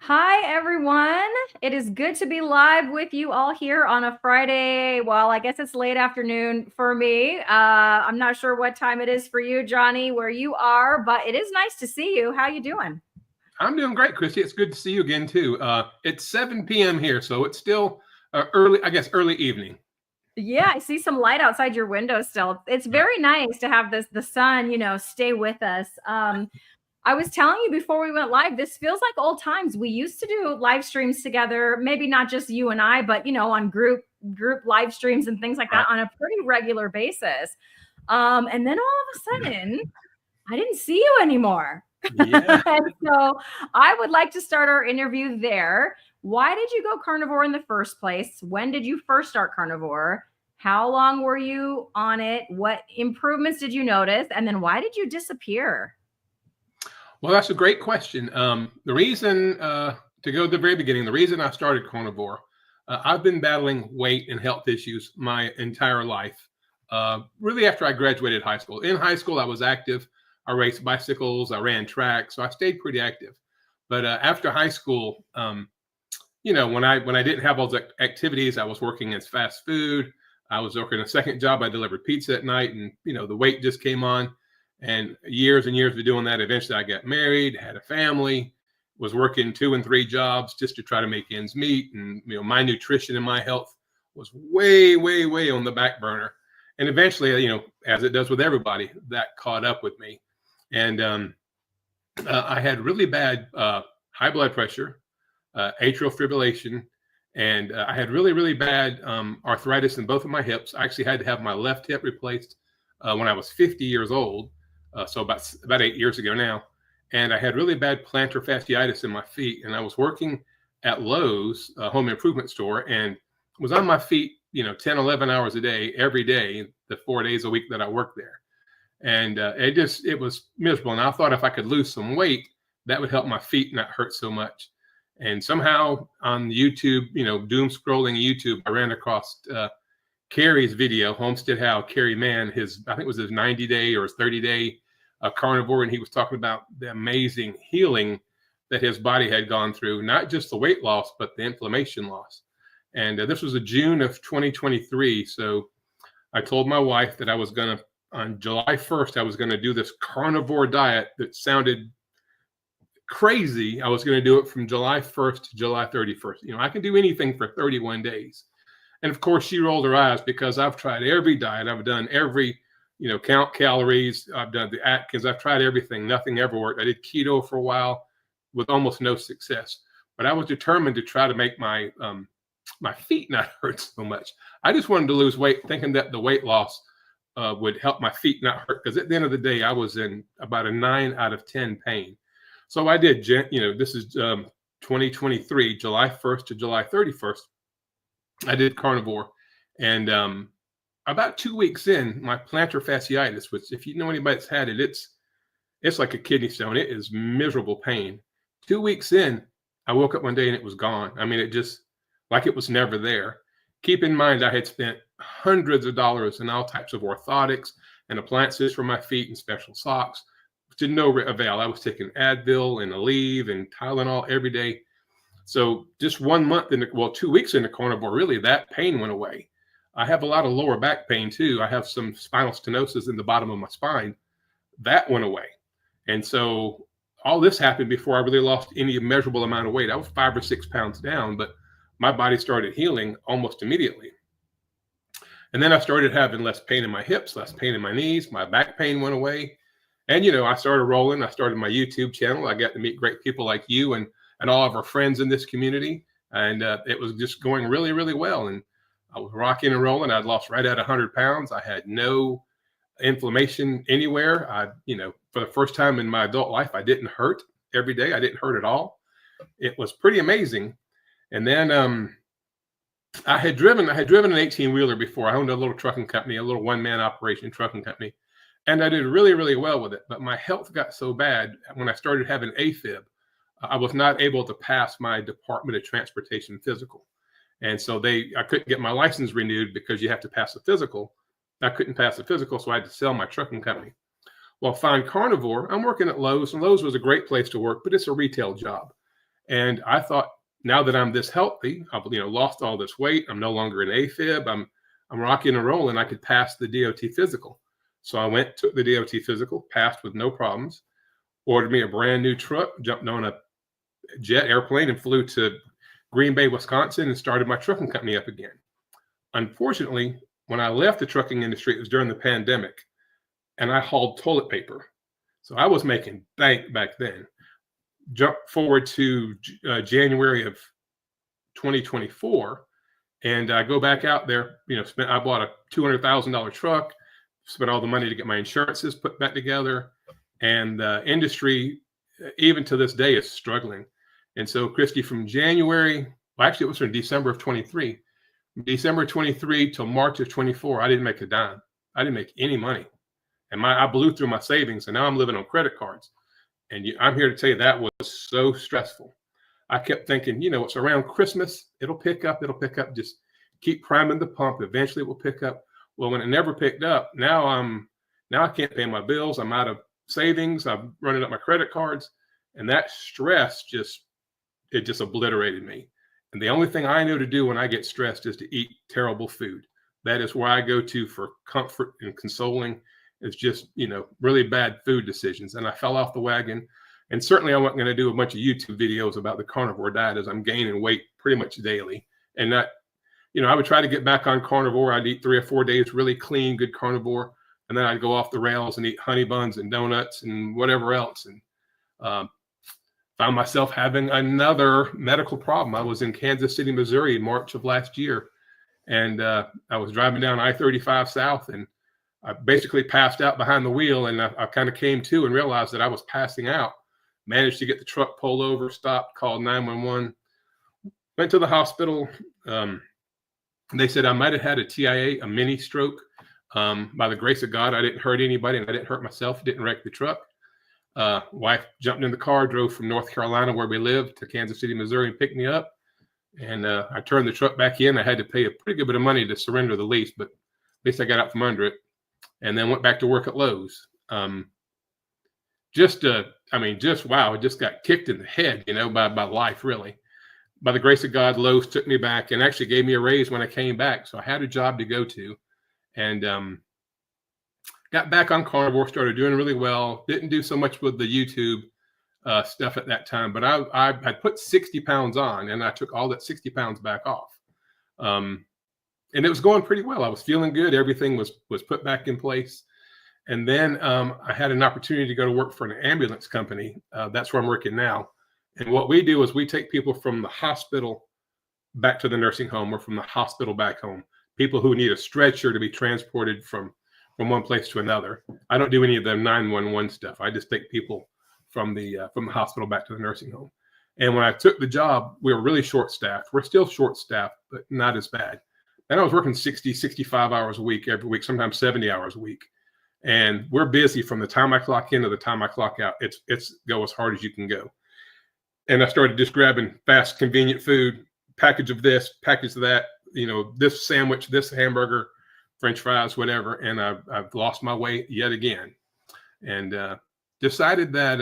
Hi, everyone. It is good to be live with you all here on a Friday. Well, I guess it's late afternoon for me. I'm not sure what time it is for you, Johnny, where you are, but it is nice to see you. How you doing? I'm doing great, Christy. It's good to see you again too. It's 7 p.m. here, so it's still early, I guess, early evening. Yeah, I see some light outside your window still. It's very nice to have the sun, stay with us. I was telling you before we went live, this feels like old times. We used to do live streams together, maybe not just you and I, but on group live streams and things like Right. that on a pretty regular basis. And then all of a sudden, I didn't see you anymore. Yeah. And so I would like to start our interview there. Why did you go carnivore in the first place? When did you first start carnivore? How long were you on it? What improvements did you notice? And then why did you disappear? Well, that's a great question. The reason, to go to the very beginning, the reason I started carnivore, I've been battling weight and health issues my entire life. Really, after I graduated high school. In high school, I was active. I raced bicycles. I ran track, so I stayed pretty active. But after high school, when I didn't have all the activities, I was working as fast food. I was working a second job. I delivered pizza at night, and the weight just came on. And years of doing that, eventually I got married, had a family, was working 2 and 3 jobs just to try to make ends meet. And my nutrition and my health was way, way, way on the back burner. And eventually, as it does with everybody, that caught up with me. And I had really bad high blood pressure, atrial fibrillation, and I had really, really bad arthritis in both of my hips. I actually had to have my left hip replaced when I was 50 years old, so about 8 years ago now. And I had really bad plantar fasciitis in my feet, and I was working at Lowe's, a home improvement store, and was on my feet, 10, 11 hours a day, every day, the 4 days a week that I worked there. And it was miserable. And I thought if I could lose some weight, that would help my feet not hurt so much. And somehow on YouTube, doom scrolling YouTube, I ran across Carrie's video, Homestead How, Carrie Mann, I think it was his 90-day or his 30-day carnivore. And he was talking about the amazing healing that his body had gone through, not just the weight loss, but the inflammation loss. And this was a June of 2023. So I told my wife that on July 1st, I was going to do this carnivore diet that sounded crazy. I was going to do it from July 1st to July 31st. I can do anything for 31 days. And of course, she rolled her eyes because I've tried every diet. I've done every, count calories. I've done the Atkins. I've tried everything. Nothing ever worked. I did keto for a while with almost no success. But I was determined to try to make my feet not hurt so much. I just wanted to lose weight, thinking that the weight loss would help my feet not hurt. Because at the end of the day, I was in about a 9 out of 10 pain. So I did, this is 2023, July 1st to July 31st. I did carnivore. And about 2 weeks in, my plantar fasciitis, which if you know anybody that's had it, it's like a kidney stone. It is miserable pain. 2 weeks in, I woke up one day and it was gone. I mean, it just like it was never there. Keep in mind, I had spent hundreds of dollars in all types of orthotics and appliances for my feet and special socks. To no avail. I was taking Advil and Aleve and Tylenol every day. So just 1 month 2 weeks in the carnivore, really that pain went away. I have a lot of lower back pain too. I have some spinal stenosis in the bottom of my spine. That went away. And so all this happened before I really lost any measurable amount of weight. I was 5 or 6 pounds down, but my body started healing almost immediately. And then I started having less pain in my hips, less pain in my knees. My back pain went away. And, I started rolling. I started my YouTube channel. I got to meet great people like you and all of our friends in this community. And it was just going really, really well. And I was rocking and rolling. I'd lost right at 100 pounds. I had no inflammation anywhere. For the first time in my adult life, I didn't hurt every day. I didn't hurt at all. It was pretty amazing. And then I had driven an 18-wheeler before. I owned a little trucking company, a little one-man operation trucking company. And I did really, really well with it. But my health got so bad when I started having AFib, I was not able to pass my Department of Transportation physical. And so I couldn't get my license renewed because you have to pass a physical. I couldn't pass the physical, so I had to sell my trucking company. Well, find carnivore. I'm working at Lowe's, and Lowe's was a great place to work, but it's a retail job. And I thought, now that I'm this healthy, I've lost all this weight. I'm no longer an AFib. I'm rocking and rolling. I could pass the DOT physical. So I went to the DOT physical, passed with no problems. Ordered me a brand new truck, jumped on a jet airplane, and flew to Green Bay, Wisconsin, and started my trucking company up again. Unfortunately, when I left the trucking industry, it was during the pandemic, and I hauled toilet paper. So I was making bank back then. Jump forward to January of 2024, and I go back out there. I bought a $200,000 truck, spent all the money to get my insurances put back together, and the industry, even to this day, is struggling. And so, Christy, from January, well, actually, it was from December of 23, December 23 till March of 24, I didn't make a dime. I didn't make any money, and I blew through my savings, and now I'm living on credit cards. And I'm here to tell you that was so stressful. I kept thinking, it's around Christmas. It'll pick up. It'll pick up. Just keep priming the pump. Eventually it will pick up. Well, when it never picked up, now I can't pay my bills. I'm out of savings. I'm running up my credit cards. And that stress just obliterated me. And the only thing I know to do when I get stressed is to eat terrible food. That is where I go to for comfort and consoling. It's just, really bad food decisions. And I fell off the wagon. And certainly I wasn't going to do a bunch of YouTube videos about the carnivore diet, as I'm gaining weight pretty much daily. And that, I would try to get back on carnivore. I'd eat 3 or 4 days, really clean, good carnivore. And then I'd go off the rails and eat honey buns and donuts and whatever else. And found myself having another medical problem. I was in Kansas City, Missouri in March of last year. And I was driving down I-35 South, and I basically passed out behind the wheel, and I kind of came to and realized that I was passing out. Managed to get the truck pulled over, stopped, called 911, went to the hospital. They said I might have had a TIA, a mini stroke. By the grace of God, I didn't hurt anybody, and I didn't hurt myself, didn't wreck the truck. Wife jumped in the car, drove from North Carolina, where we lived, to Kansas City, Missouri, and picked me up. And I turned the truck back in. I had to pay a pretty good bit of money to surrender the lease, but at least I got out from under it. And then went back to work at Lowe's. Wow, I just got kicked in the head, by life, really. By the grace of God, Lowe's took me back and actually gave me a raise when I came back. So I had a job to go to, and got back on carnivore, started doing really well. Didn't do so much with the YouTube stuff at that time, but I had put 60 pounds on, and I took all that 60 pounds back off. And it was going pretty well. I was feeling good. Everything was put back in place. And then I had an opportunity to go to work for an ambulance company. That's where I'm working now. And what we do is we take people from the hospital back to the nursing home, or from the hospital back home. People who need a stretcher to be transported from one place to another. I don't do any of the 911 stuff. I just take people from the hospital back to the nursing home. And when I took the job, we were really short-staffed. We're still short-staffed, but not as bad. And I was working 60, 65 hours a week every week, sometimes 70 hours a week. And we're busy from the time I clock in to the time I clock out. It's go as hard as you can go. And I started just grabbing fast, convenient food, package of this, package of that, this sandwich, this hamburger, French fries, whatever. And I've lost my weight yet again. And decided that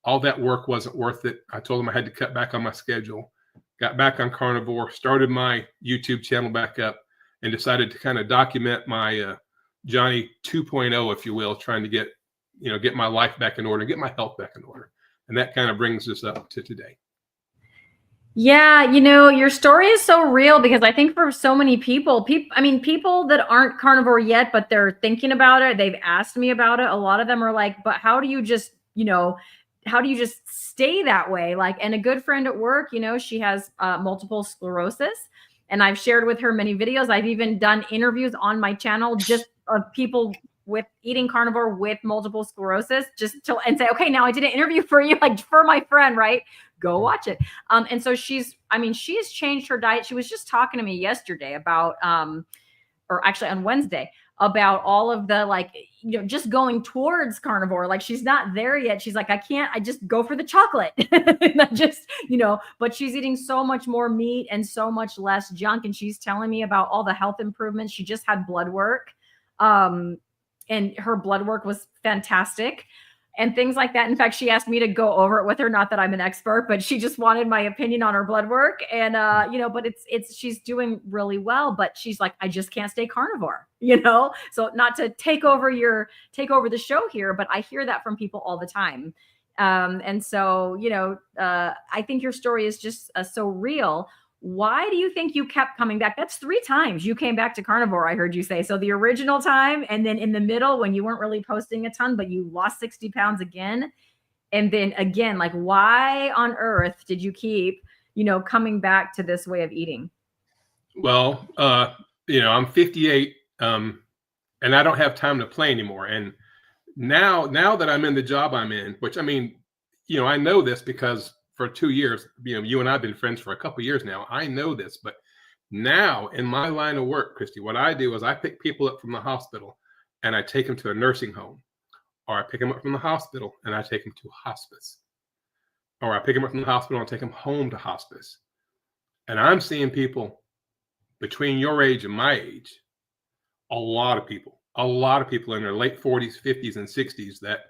all that work wasn't worth it. I told them I had to cut back on my schedule. Got back on carnivore, started my YouTube channel back up, and decided to kind of document my Johnny 2.0, if you will, trying to get my life back in order, get my health back in order. And that kind of brings us up to today. Yeah, your story is so real, because I think for so many people that aren't carnivore yet, but they're thinking about it, they've asked me about it. A lot of them are like, but how do you just stay that way? Like, and a good friend at work, she has multiple sclerosis, and I've shared with her many videos. I've even done interviews on my channel just of people with eating carnivore with multiple sclerosis, and say, okay, now I did an interview for you, like for my friend, right? Go watch it. And so she has changed her diet. She was just talking to me yesterday about, or actually on Wednesday, about all of the, just going towards carnivore. Like, she's not there yet. She's like, I just go for the chocolate. And I just, but she's eating so much more meat and so much less junk. And she's telling me about all the health improvements. She just had blood work. And her blood work was fantastic. and things like that. In fact, she asked me to go over it with her. Not that I'm an expert, but she just wanted my opinion on her blood work. And, but she's doing really well, but she's like, I just can't stay carnivore, So not to take over the show here, but I hear that from people all the time. And so, I think your story is just so real. Why do you think you kept coming back? That's 3 times you came back to carnivore, I heard you say. So the original time, and then in the middle when you weren't really posting a ton, but you lost 60 pounds again. And then again, like, why on earth did you keep, coming back to this way of eating? Well, I'm 58, and I don't have time to play anymore. And now that I'm in the job I'm in, which, I mean, I know this because for 2 years, you and I've been friends for a couple of years now. I know this, but now in my line of work, Christy, what I do is I pick people up from the hospital and I take them to a nursing home, or I pick them up from the hospital and I take them to hospice, or I pick them up from the hospital and take them home to hospice. And I'm seeing people between your age and my age, a lot of people in their late 40s, 50s, and 60s that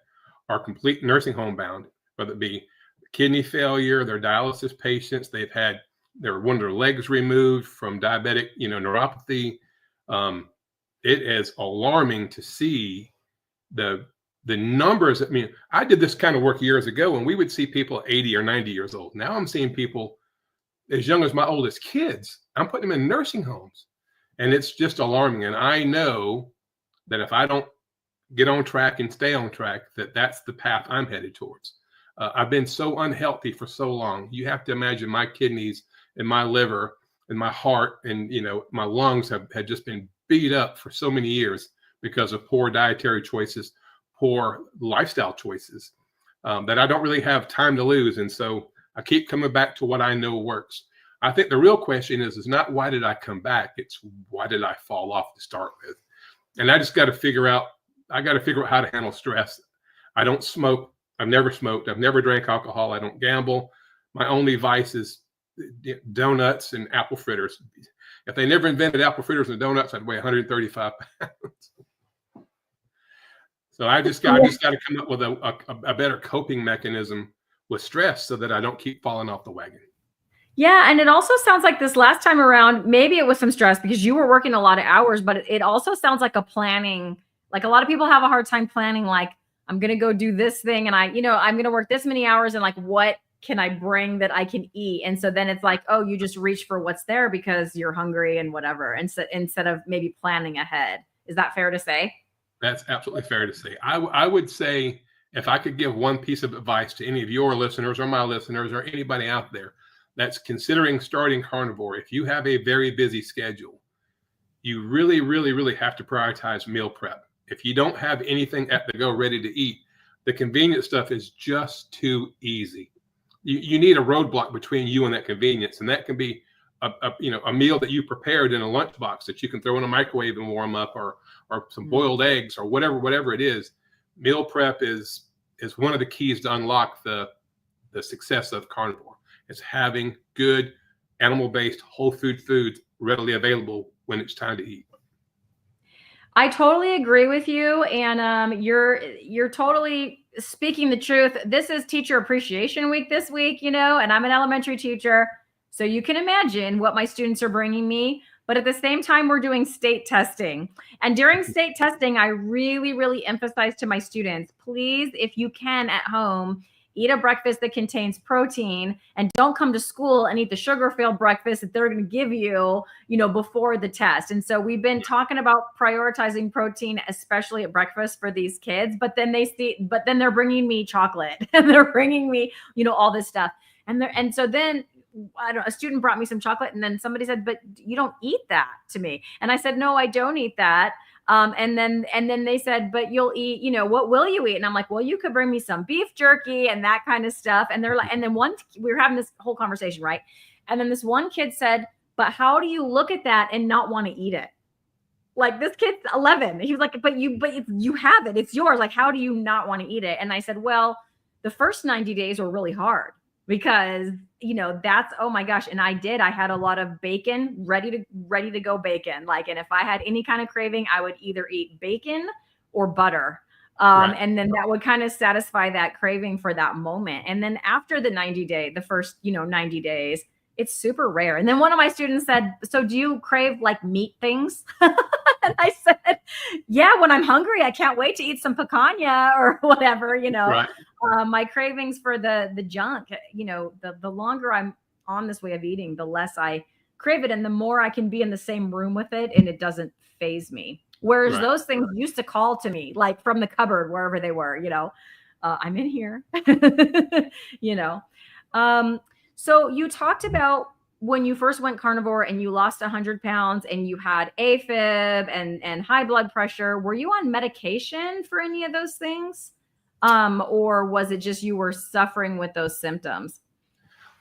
are complete nursing home bound, whether it be kidney failure, they're dialysis patients, they've had one of their legs removed from diabetic, neuropathy. It is alarming to see the numbers. I mean, I did this kind of work years ago, and we would see people 80 or 90 years old. Now I'm seeing people as young as my oldest kids. I'm putting them in nursing homes, and it's just alarming. And I know that if I don't get on track and stay on track, that's the path I'm headed towards. I've been so unhealthy for so long. You have to imagine my kidneys and my liver and my heart and, my lungs had just been beat up for so many years because of poor dietary choices, poor lifestyle choices, that I don't really have time to lose. And so I keep coming back to what I know works. I think the real question is not why did I come back? It's why did I fall off to start with? And I just got to figure out how to handle stress. I don't smoke. I've never smoked. I've never drank alcohol. I don't gamble. My only vice is donuts and apple fritters. If they never invented apple fritters and donuts, I'd weigh 135 pounds. So I just got to come up with a better coping mechanism with stress so that I don't keep falling off the wagon. Yeah. And it also sounds like this last time around, maybe it was some stress because you were working a lot of hours, but it also sounds like a planning. Like a lot of people have a hard time planning, like, I'm going to go do this thing and I'm going to work this many hours and like, what can I bring that I can eat? And so then it's like, oh, you just reach for what's there because you're hungry and whatever. And so, instead of maybe planning ahead. Is that fair to say? That's absolutely fair to say. I would say if I could give one piece of advice to any of your listeners or my listeners or anybody out there that's considering starting carnivore, if you have a very busy schedule, you really, really, really have to prioritize meal prep. If you don't have anything at the go ready to eat, the convenient stuff is just too easy. You need a roadblock between you and that convenience, and that can be a meal that you prepared in a lunchbox that you can throw in a microwave and warm up, or some boiled eggs, or whatever it is. Meal prep is one of the keys to unlock the success of carnivore. It's having good animal-based whole food foods readily available when it's time to eat. I totally agree with you. And you're totally speaking the truth. This is Teacher Appreciation Week this week, and I'm an elementary teacher. So you can imagine what my students are bringing me. But at the same time, we're doing state testing. And during state testing, I really, really emphasize to my students, please, if you can at home, eat a breakfast that contains protein, and don't come to school and eat the sugar-filled breakfast that they're going to give you, before the test. And so we've been talking about prioritizing protein, especially at breakfast for these kids. But then they're bringing me chocolate and they're bringing me, all this stuff. And so then a student brought me some chocolate, and then somebody said, "But you don't eat that," to me. And I said, "No, I don't eat that." And then they said, "But you'll eat, what will you eat?" And I'm like, "Well, you could bring me some beef jerky and that kind of stuff." And they're like, and then we were having this whole conversation, right? And then this one kid said, "But how do you look at that and not want to eat it?" Like, this kid's 11. He was like, but you have it. It's yours. Like, how do you not want to eat it? And I said, well, the first 90 days were really hard because, that's, oh my gosh. And I had a lot of bacon, ready to go bacon. Like, and if I had any kind of craving, I would either eat bacon or butter. Right. And then that would kind of satisfy that craving for that moment. And then after the first, 90 days, it's super rare. And then one of my students said, so do you crave like meat things? And I said, yeah, when I'm hungry, I can't wait to eat some picanha or whatever, Right. my cravings for the junk, the longer I'm on this way of eating, the less I crave it and the more I can be in the same room with it and it doesn't phase me. Whereas Right. those things used to call to me, like from the cupboard, wherever they were, I'm in here, you know. Um, so you talked about when you first went carnivore and you lost 100 pounds and you had AFib and high blood pressure. Were you on medication for any of those things? Or was it just you were suffering with those symptoms?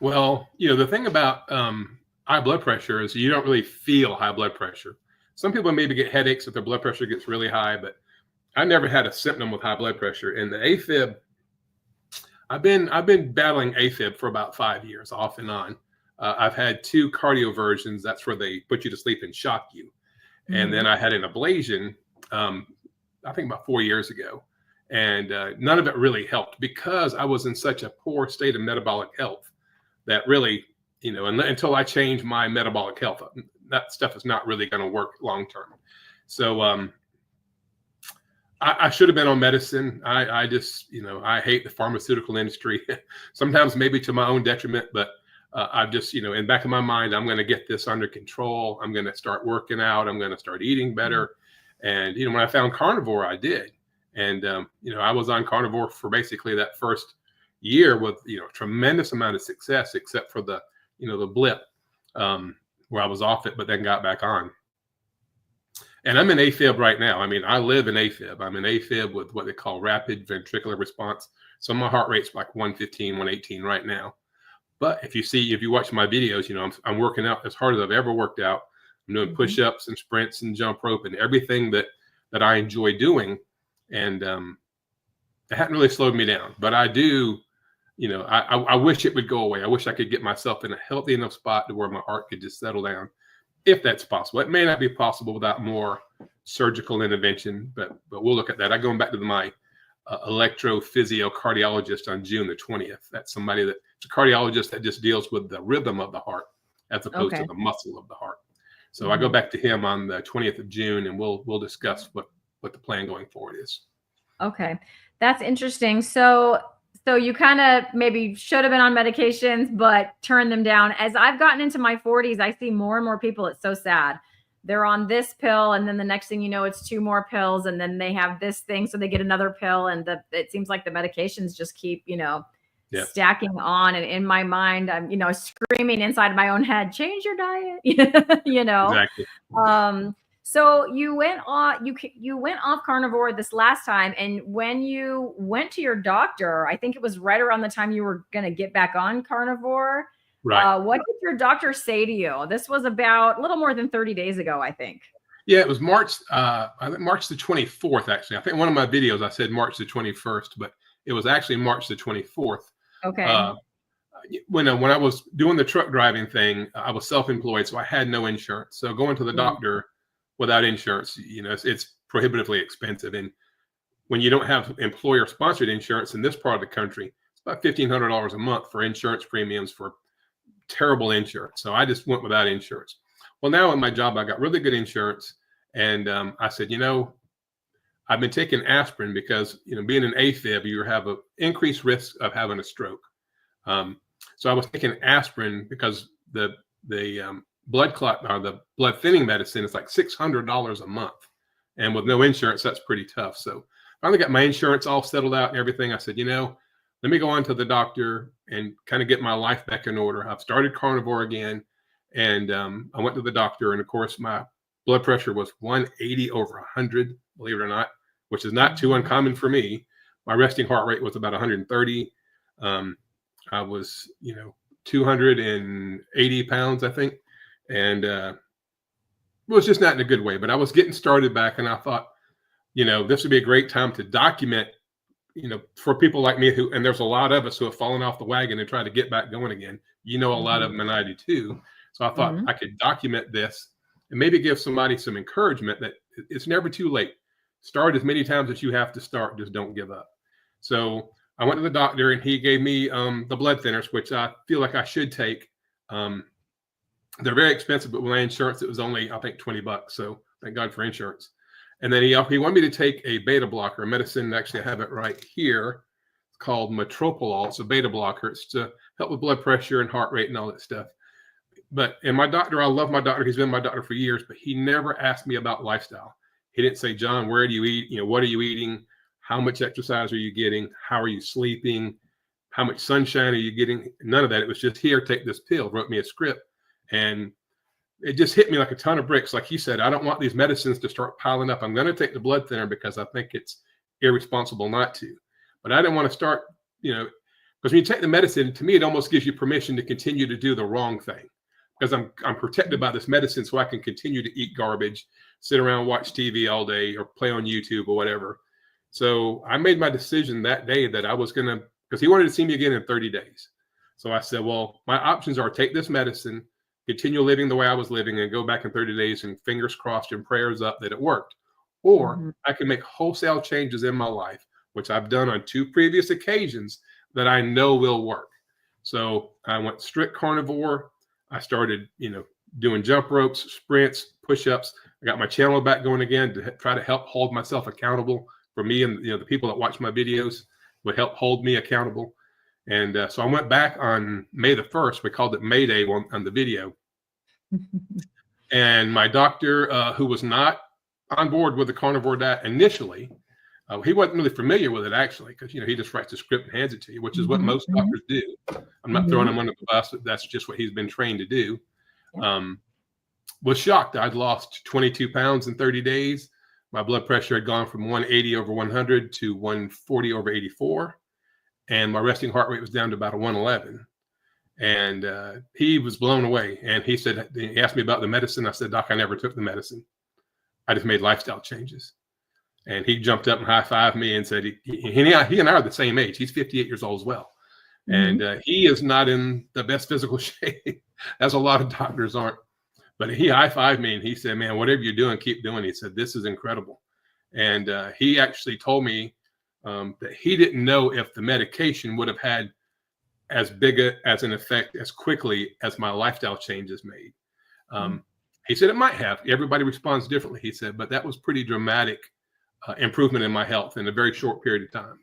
Well, the thing about high blood pressure is you don't really feel high blood pressure. Some people maybe get headaches if their blood pressure gets really high, but I never had a symptom with high blood pressure. And the AFib, I've been battling AFib for about 5 years, off and on. I've had 2 cardioversions. That's where they put you to sleep and shock you. And then Mhm. I had an ablation, I think about 4 years ago. And none of it really helped because I was in such a poor state of metabolic health that really, until I change my metabolic health, that stuff is not really going to work long term. So I should have been on medicine. I just, I hate the pharmaceutical industry, sometimes maybe to my own detriment, but I've just, in the back of my mind, I'm going to get this under control. I'm going to start working out. I'm going to start eating better. And, when I found carnivore, I did. And, I was on carnivore for basically that first year with, tremendous amount of success, except for the blip where I was off it, but then got back on. And I'm in AFib right now. I mean, I live in AFib. I'm in AFib with what they call rapid ventricular response. So my heart rate's like 115, 118 right now. But if you watch my videos, I'm working out as hard as I've ever worked out. I'm doing push-ups and sprints and jump rope and everything that I enjoy doing. And it hadn't really slowed me down. But I do, I wish it would go away. I wish I could get myself in a healthy enough spot to where my heart could just settle down, if that's possible. It may not be possible without more surgical intervention, but we'll look at that. I'm going back to my electrophysiocardiologist on June the 20th. That's somebody that's a cardiologist that just deals with the rhythm of the heart as opposed to the muscle of the heart. So I go back to him on the 20th of June, and we'll discuss what the plan going forward is. Okay, that's interesting. So you kind of maybe should have been on medications, but turned them down. As I've gotten into my 40s, I see more and more people. It's so sad. They're on this pill, and then the next thing you know, it's 2 more pills, and then they have this thing, so they get another pill, and it seems like the medications just keep, stacking on. And in my mind, I'm, screaming inside my own head, change your diet, Exactly. So you went off carnivore this last time, and when you went to your doctor, I think it was right around the time you were going to get back on carnivore. Right. What did your doctor say to you? This was about a little more than 30 days ago, I think. Yeah, it was March. I think March the 24th. Actually, I think one of my videos I said March the 21st, but it was actually March the 24th. Okay. When I was doing the truck driving thing, I was self-employed, so I had no insurance. So going to the doctor without insurance, it's prohibitively expensive. And when you don't have employer-sponsored insurance in this part of the country, it's about $1,500 a month for insurance premiums for terrible insurance. So I just went without insurance. Well, now in my job, I got really good insurance. And I said, I've been taking aspirin because, being an AFib, you have an increased risk of having a stroke. So I was taking aspirin because the blood clot or the blood thinning medicine is like $600 a month. And with no insurance, that's pretty tough. So I finally got my insurance all settled out and everything. I said, let me go on to the doctor and kind of get my life back in order. I've started carnivore again. And I went to the doctor, and of course, my blood pressure was 180 over 100, believe it or not, which is not too uncommon for me. My resting heart rate was about 130. I was, 280 pounds, I think. And it was just not in a good way, but I was getting started back, and I thought, this would be a great time to document, for people like me and there's a lot of us who have fallen off the wagon and try to get back going again. A lot of them, and I do too. So I thought I could document this and maybe give somebody some encouragement that it's never too late. start as many times as you have to start. Just don't give up. So I went to the doctor, and he gave me the blood thinners, which I feel like I should take. They're very expensive, but with my insurance, it was only, I think, $20. So thank God for insurance. And then he wanted me to take a beta blocker, a medicine. Actually, I have it right here. It's called Metropolol. It's a beta blocker. It's to help with blood pressure and heart rate and all that stuff. And my doctor, I love my doctor. He's been my doctor for years, but he never asked me about lifestyle. He didn't say, John, where do you eat? What are you eating? How much exercise are you getting? How are you sleeping? How much sunshine are you getting? None of that. It was just, here, take this pill. Wrote me a script. And it just hit me like a ton of bricks. Like he said, I don't want these medicines to start piling up. I'm going to take the blood thinner because I think it's irresponsible not to. But I didn't want to start, because when you take the medicine, to me, it almost gives you permission to continue to do the wrong thing, because I'm protected by this medicine, so I can continue to eat garbage, sit around, watch TV all day, or play on YouTube or whatever. So I made my decision that day that I was going to, because he wanted to see me again in 30 days. So I said, well, my options are take this medicine, continue living the way I was living, and go back in 30 days and fingers crossed and prayers up that it worked. Or I can make wholesale changes in my life, which I've done on 2 previous occasions, that I know will work. So I went strict carnivore. I started, doing jump ropes, sprints, push-ups. I got my channel back going again to try to help hold myself accountable for me, and the people that watch my videos would help hold me accountable. And so I went back on May the 1st. We called it May Day on the video. And my doctor, who was not on board with the carnivore diet initially, he wasn't really familiar with it, actually, because, he just writes a script and hands it to you, which is what most doctors do. I'm not throwing him under the bus, but that's just what he's been trained to do. Was shocked. I'd lost 22 pounds in 30 days. My blood pressure had gone from 180/100 to 140/84. And my resting heart rate was down to about a 111. And he was blown away. And he asked me about the medicine. I said, Doc, I never took the medicine. I just made lifestyle changes. And he jumped up and high-fived me and said, he and I are the same age. He's 58 years old as well. And he is not in the best physical shape, as a lot of doctors aren't. But he high-fived me and he said, man, whatever you're doing, keep doing. He said, this is incredible. And he actually told me that he didn't know if the medication would have had as big as an effect as quickly as my lifestyle changes made. He said it might have. Everybody responds differently, he said, but that was pretty dramatic improvement in my health in a very short period of time.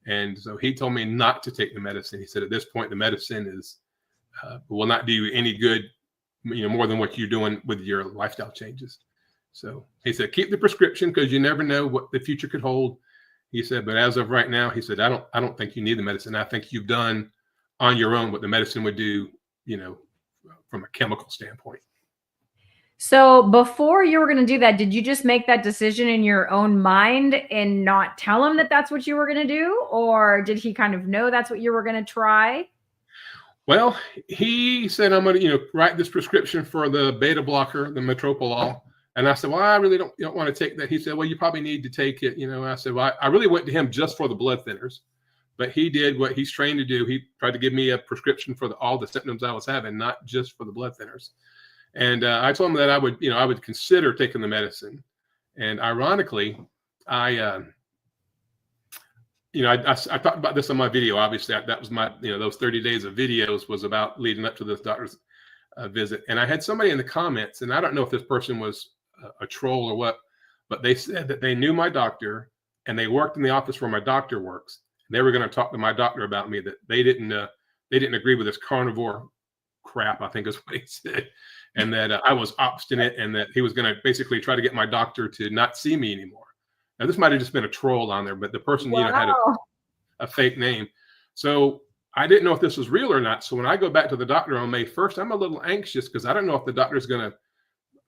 And so he told me not to take the medicine. He said, at this point, the medicine will not do you any good, more than what you're doing with your lifestyle changes. So he said, keep the prescription, because you never know what the future could hold. He said, but as of right now, he said, I don't think you need the medicine. I think you've done on your own what the medicine would do, from a chemical standpoint. So before you were going to do that, did you just make that decision in your own mind and not tell him that that's what you were going to do? Or did he kind of know that's what you were going to try? Well, he said, I'm going to, write this prescription for the beta blocker, the Metropolol. And I said, well, I really don't want to take that. He said, well, you probably need to take it. I said, well, I really went to him just for the blood thinners, but he did what he's trained to do. He tried to give me a prescription for all the symptoms I was having, not just for the blood thinners. And I told him that I would consider taking the medicine. And ironically, I talked about this on my video. Obviously, that was my, those 30 days of videos was about leading up to this doctor's visit. And I had somebody in the comments, and I don't know if this person was a troll or what, but they said that they knew my doctor and they worked in the office where my doctor works. They were going to talk to my doctor about me, that they didn't agree with this carnivore crap, I think is what he said. And that I was obstinate, and that he was going to basically try to get my doctor to not see me anymore. Now, this might have just been a troll on there, but the person, had a fake name. So I didn't know if this was real or not. So when I go back to the doctor on May 1st, I'm a little anxious, because I don't know if the doctor's going to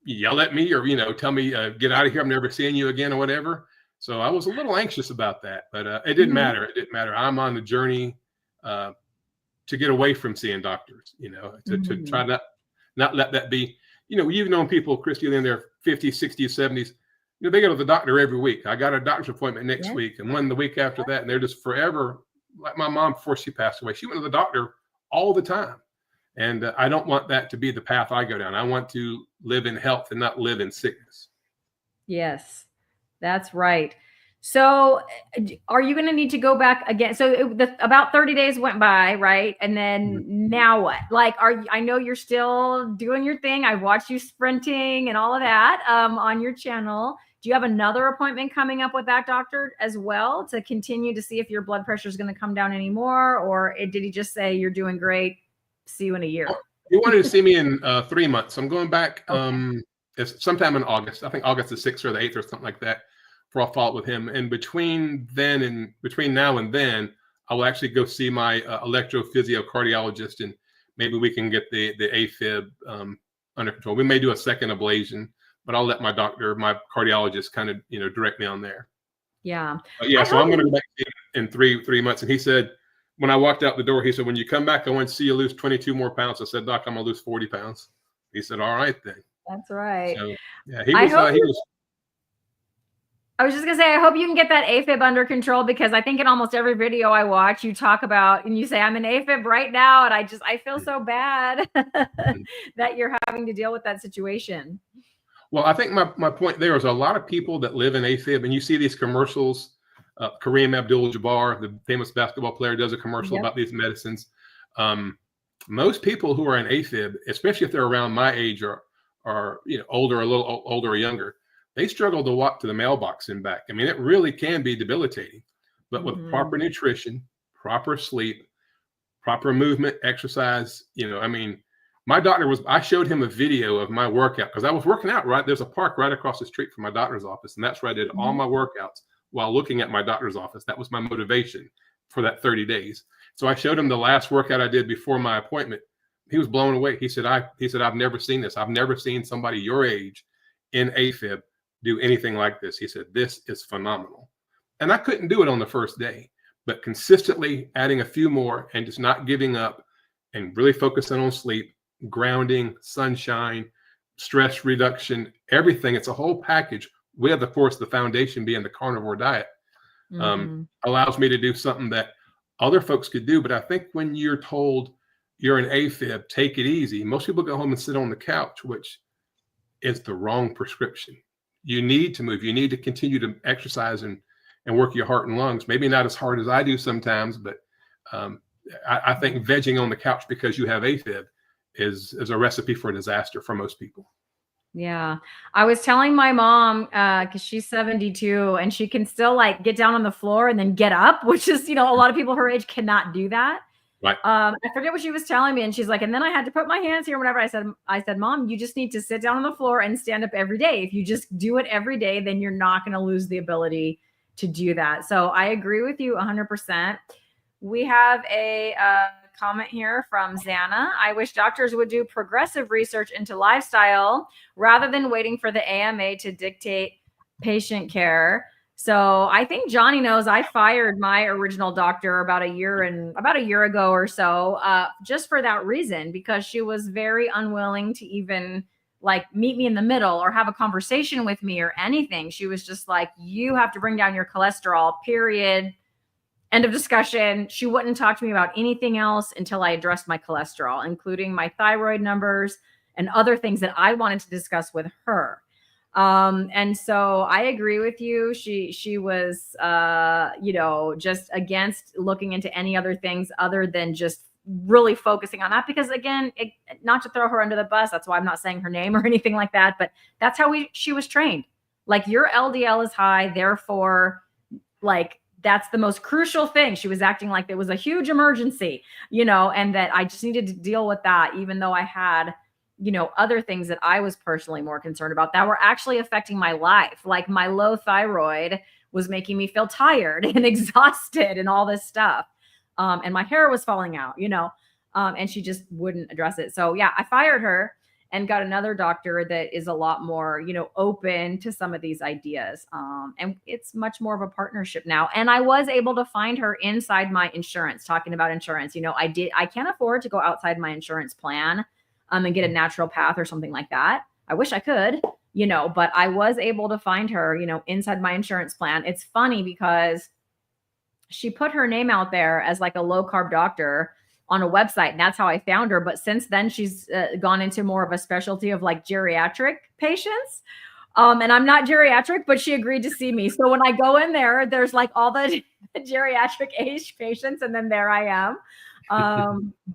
yell at me or, tell me, get out of here, I'm never seeing you again, or whatever. So I was a little anxious about that, but it didn't matter. It didn't matter. I'm on the journey to get away from seeing doctors, to try not let that be, you've known people, Christy, in their 50s, 60s, 70s, they go to the doctor every week. I got a doctor's appointment next week, and one the week after that, and they're just forever, like my mom before she passed away. She went to the doctor all the time. And I don't want that to be the path I go down. I want to live in health and not live in sickness. Yes. That's right. So are you going to need to go back again? So about 30 days went by, right? And then now what? Like, I know you're still doing your thing. I watched you sprinting and all of that on your channel. Do you have another appointment coming up with that doctor as well to continue to see if your blood pressure is going to come down anymore? Or did he just say you're doing great? See you in a year? He wanted to see me in 3 months. I'm going back Okay. it's sometime in August. I think August the 6th or the 8th or something like that for a follow-up with him. And between now and then, I will actually go see my electrophysiocardiologist, and maybe we can get the AFib under control. We may do a second ablation, but I'll let my cardiologist kind of, direct me on there. Yeah. But yeah, so I'm going to go back in 3 months. And he said, when I walked out the door, he said, when you come back, I want to see you lose 22 more pounds. I said, Doc, I'm going to lose 40 pounds. He said, all right, then. That's right. So yeah, he was. I was just gonna say, I hope you can get that AFib under control, because I think in almost every video I watch, you talk about and you say, I'm in AFib right now. And I feel so bad that you're having to deal with that situation. Well, I think my point there is a lot of people that live in AFib, and you see these commercials. Kareem Abdul-Jabbar, the famous basketball player, does a commercial about these medicines. Most people who are in AFib, especially if they're around my age or older, a little older or younger, they struggle to walk to the mailbox and back. I mean, it really can be debilitating. But with proper nutrition, proper sleep, proper movement, exercise, I mean, my doctor I showed him a video of my workout, because I was working out, right? There's a park right across the street from my doctor's office, and that's where I did all my workouts while looking at my doctor's office. That was my motivation for that 30 days. So I showed him the last workout I did before my appointment. He was blown away. He said, I've never seen this. I've never seen somebody your age in AFib do anything like this. He said, this is phenomenal. And I couldn't do it on the first day, but consistently adding a few more and just not giving up and really focusing on sleep, grounding, sunshine, stress reduction, everything. It's a whole package with, of course, the foundation being the carnivore diet. Allows me to do something that other folks could do. But I think when you're told you're an AFib, take it easy, most people go home and sit on the couch, which is the wrong prescription. You need to move. You need to continue to exercise and work your heart and lungs. Maybe not as hard as I do sometimes, but I think vegging on the couch because you have AFib is a recipe for disaster for most people. Yeah. I was telling my mom, because she's 72 and she can still like get down on the floor and then get up, which is, a lot of people her age cannot do that. Right. I forget what she was telling me. And she's like, and then I had to put my hands here, whatever. I said, Mom, you just need to sit down on the floor and stand up every day. If you just do it every day, then you're not going to lose the ability to do that. So I agree with you 100%. We have a comment here from Xana. I wish doctors would do progressive research into lifestyle rather than waiting for the AMA to dictate patient care. So I think Johnny knows I fired my original doctor about a year ago or so, just for that reason, because she was very unwilling to even like meet me in the middle or have a conversation with me or anything. She was just like, you have to bring down your cholesterol, period. End of discussion. She wouldn't talk to me about anything else until I addressed my cholesterol, including my thyroid numbers and other things that I wanted to discuss with her. And so I agree with you. She was, just against looking into any other things other than just really focusing on that, because again, not to throw her under the bus. That's why I'm not saying her name or anything like that, but that's how she was trained. Like, your LDL is high, therefore, like, that's the most crucial thing. She was acting like it was a huge emergency, and that I just needed to deal with that, even though I had, other things that I was personally more concerned about that were actually affecting my life. Like, my low thyroid was making me feel tired and exhausted and all this stuff. And my hair was falling out, and she just wouldn't address it. So yeah, I fired her and got another doctor that is a lot more, open to some of these ideas. And it's much more of a partnership now. And I was able to find her inside my insurance, talking about insurance. I can't afford to go outside my insurance plan and get a naturopath or something like that. I wish I could, but I was able to find her, inside my insurance plan. It's funny because she put her name out there as like a low carb doctor on a website, and that's how I found her. But since then, she's gone into more of a specialty of like geriatric patients. And I'm not geriatric, but she agreed to see me. So when I go in there, there's like all the geriatric age patients, and then there I am.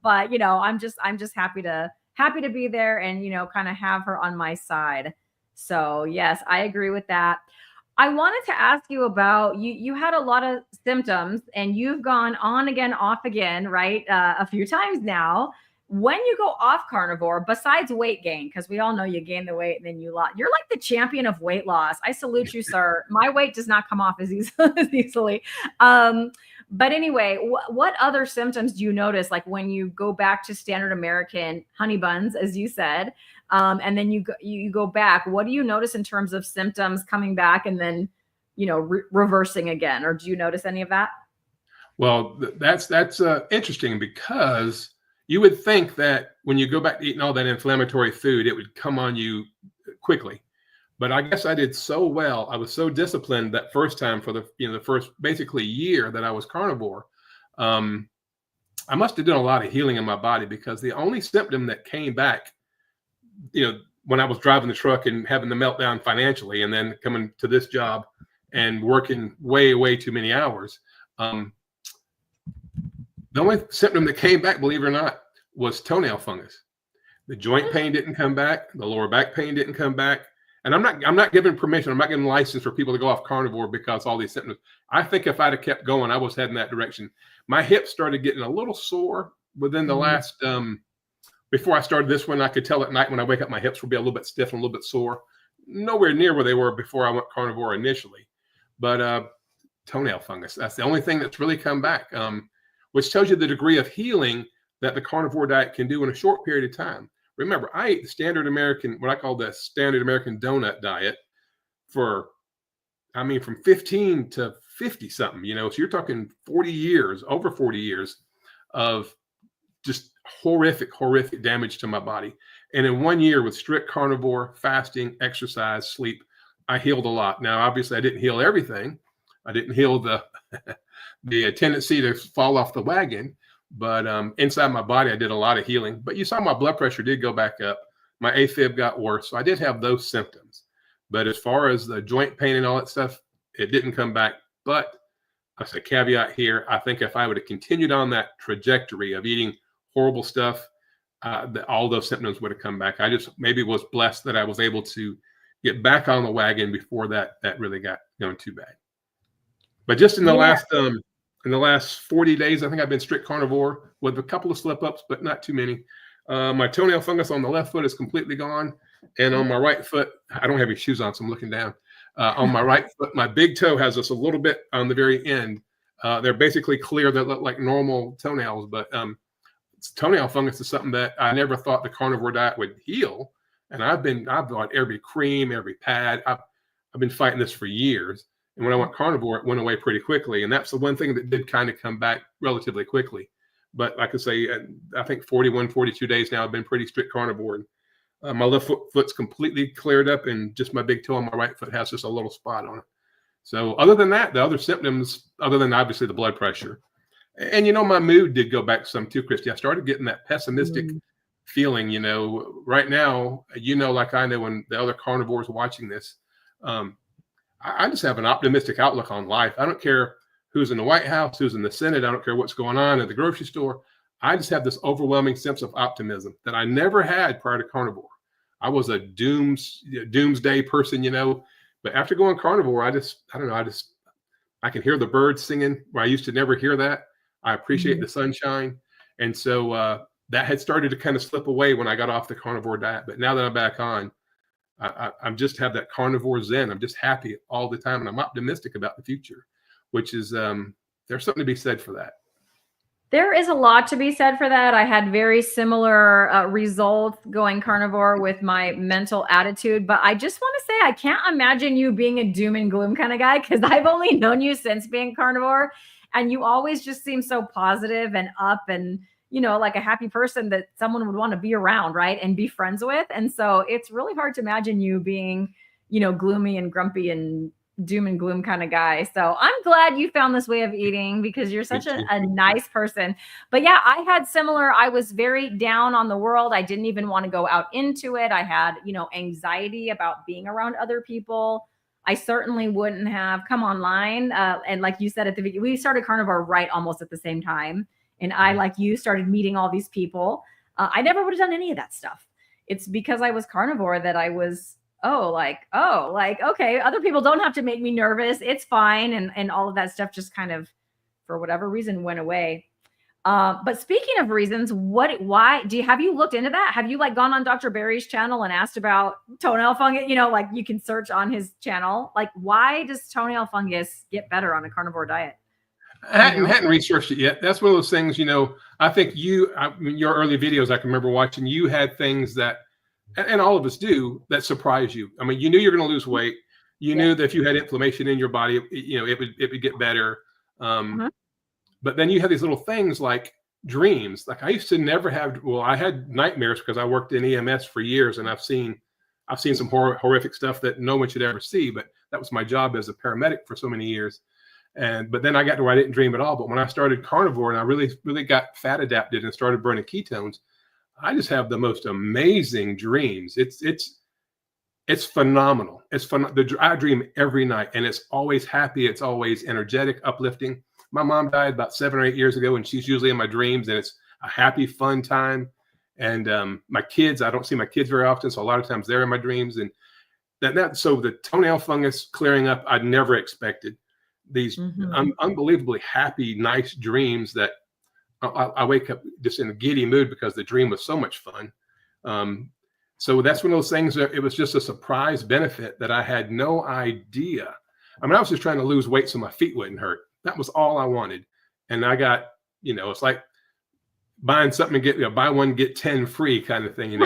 But I'm just happy to be there and kind of have her on my side. So yes, I agree with that. I wanted to ask you about you had a lot of symptoms and you've gone on again, off again, right? A few times now. When you go off carnivore, besides weight gain, because we all know you gain the weight and then you lost, you're like the champion of weight loss. I salute you, sir. My weight does not come off as easily. But anyway, what other symptoms do you notice, like when you go back to standard American honey buns, as you said, and then you go back? What do you notice in terms of symptoms coming back and then reversing again? Or do you notice any of that? Well, that's interesting, because you would think that when you go back to eating all that inflammatory food, it would come on you quickly. But I guess I did so well. I was so disciplined that first time for the first basically year that I was carnivore. I must have done a lot of healing in my body, because the only symptom that came back, when I was driving the truck and having the meltdown financially, and then coming to this job and working way, way too many hours. The only symptom that came back, believe it or not, was toenail fungus. The joint pain didn't come back. The lower back pain didn't come back. And I'm not giving permission. I'm not giving license for people to go off carnivore because all these symptoms. I think if I'd have kept going, I was heading that direction. My hips started getting a little sore within the last, before I started this one. I could tell at night when I wake up, my hips would be a little bit stiff and a little bit sore. Nowhere near where they were before I went carnivore initially. But toenail fungus, that's the only thing that's really come back. Which tells you the degree of healing that the carnivore diet can do in a short period of time. Remember, I ate the standard American, what I call the standard American donut diet from 15 to 50 something, so you're talking 40 years, over 40 years of just horrific damage to my body. And in 1 year with strict carnivore, fasting, exercise, sleep, I healed a lot. Now, obviously I didn't heal everything. I didn't heal the tendency to fall off the wagon, but inside my body, I did a lot of healing. But you saw my blood pressure did go back up. My AFib got worse. So I did have those symptoms. But as far as the joint pain and all that stuff, it didn't come back. But I say caveat here, I think if I would have continued on that trajectory of eating horrible stuff, all those symptoms would have come back. I just maybe was blessed that I was able to get back on the wagon before that really got going too bad. But just in the last 40 days, I think I've been strict carnivore with a couple of slip ups, but not too many. My toenail fungus on the left foot is completely gone. And on my right foot, I don't have any shoes on, so I'm looking down. On my right foot, my big toe has just a little bit on the very end. They're basically clear. They look like normal toenails, but toenail fungus is something that I never thought the carnivore diet would heal. And I've bought every cream, every pad. I've been fighting this for years. And when I went carnivore, it went away pretty quickly. And that's the one thing that did kind of come back relatively quickly. But like I say, I think 41, 42 days now, I've been pretty strict carnivore. And my left foot's completely cleared up, and just my big toe on my right foot has just a little spot on it. So other than that, the other symptoms, other than obviously the blood pressure, and my mood did go back some too, Christy. I started getting that pessimistic feeling, right now, like I know when the other carnivores watching this, I just have an optimistic outlook on life. I don't care who's in the White House, who's in the Senate. I don't care what's going on at the grocery store. I just have this overwhelming sense of optimism that I never had prior to carnivore. I was a doomsday person, but after going carnivore, I don't know. I can hear the birds singing where I used to never hear that. I appreciate the sunshine. And so that had started to kind of slip away when I got off the carnivore diet. But now that I'm back on, I'm just have that carnivore zen. I'm just happy all the time, and I'm optimistic about the future, which is there's something to be said for that. There is a lot to be said for that. I had very similar results going carnivore with my mental attitude, but I just want to say I can't imagine you being a doom and gloom kind of guy, because I've only known you since being carnivore, and you always just seem so positive and up and like a happy person that someone would want to be around, right? And be friends with. And so it's really hard to imagine you being, gloomy and grumpy and doom and gloom kind of guy. So I'm glad you found this way of eating because you're such a nice person. But yeah, I had similar, I was very down on the world. I didn't even want to go out into it. I had, anxiety about being around other people. I certainly wouldn't have come online. And like you said at the beginning, we started Carnivore right almost at the same time. And I, like you, started meeting all these people. I never would have done any of that stuff. It's because I was carnivore that I was, okay, other people don't have to make me nervous. It's fine. And all of that stuff just kind of, for whatever reason, went away. But speaking of reasons, why have you looked into that? Have you like gone on Dr. Barry's channel and asked about toenail fungus? Like you can search on his channel. Like, why does toenail fungus get better on a carnivore diet? I hadn't researched it yet. That's one of those things, I think your early videos, I can remember watching, you had things that, and all of us do, that surprise you. I mean, you knew you're going to lose weight. You knew that if you had inflammation in your body, it would get better. But then you have these little things like dreams. Like I used to never have, I had nightmares because I worked in EMS for years, and I've seen some horrific stuff that no one should ever see, but that was my job as a paramedic for so many years. But then I got to where I didn't dream at all. But when I started carnivore and I really, really got fat adapted and started burning ketones, I just have the most amazing dreams. It's phenomenal. It's fun. I dream every night, and it's always happy. It's always energetic, uplifting. My mom died about 7 or 8 years ago, and she's usually in my dreams, and it's a happy, fun time. And my kids, I don't see my kids very often, so a lot of times they're in my dreams. And so the toenail fungus clearing up, I'd never expected. These unbelievably happy, nice dreams that I wake up just in a giddy mood because the dream was so much fun. So that's one of those things that it was just a surprise benefit that I had no idea. I mean, I was just trying to lose weight so my feet wouldn't hurt. That was all I wanted. And I got, it's like buying something and get, buy one, get 10 free kind of thing.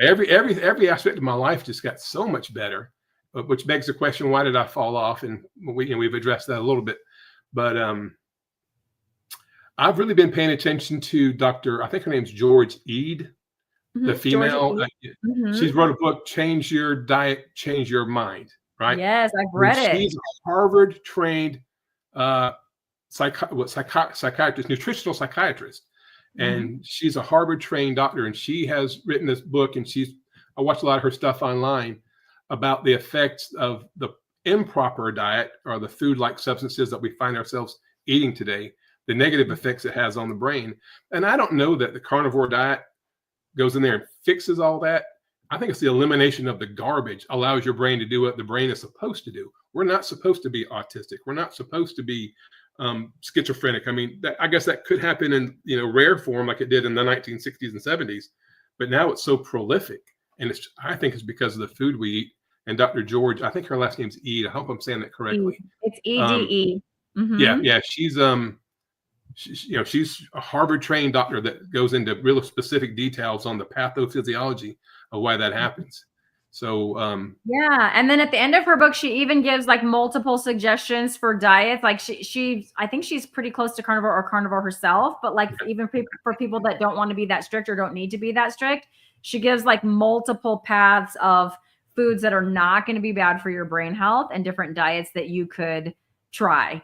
Every aspect of my life just got so much better, which begs the question, why did I fall off? And we've addressed that a little bit, but I've really been paying attention to I think her name's George Ede, the female. She's wrote a book, Change Your Diet, Change Your Mind, right? Yes, I've read it. She's a Harvard-trained psychiatrist, nutritional psychiatrist. And she's a Harvard-trained doctor, and she has written this book, and I watched a lot of her stuff online about the effects of the improper diet, or the food-like substances that we find ourselves eating today, the negative effects it has on the brain. And I don't know that the carnivore diet goes in there and fixes all that. I think it's the elimination of the garbage allows your brain to do what the brain is supposed to do. We're not supposed to be autistic. We're not supposed to be schizophrenic. I mean, I guess that could happen in rare form like it did in the 1960s and 70s, but now it's so prolific. And I think it's because of the food we eat. And Dr. George, I think her last name's Ede. I hope I'm saying that correctly. It's EDE. Yeah. She's a Harvard-trained doctor that goes into real specific details on the pathophysiology of why that happens. So yeah, and then at the end of her book, she even gives like multiple suggestions for diets. Like I think she's pretty close to carnivore or carnivore herself, but like even for people that don't want to be that strict or don't need to be that strict, she gives like multiple paths of foods that are not going to be bad for your brain health and different diets that you could try.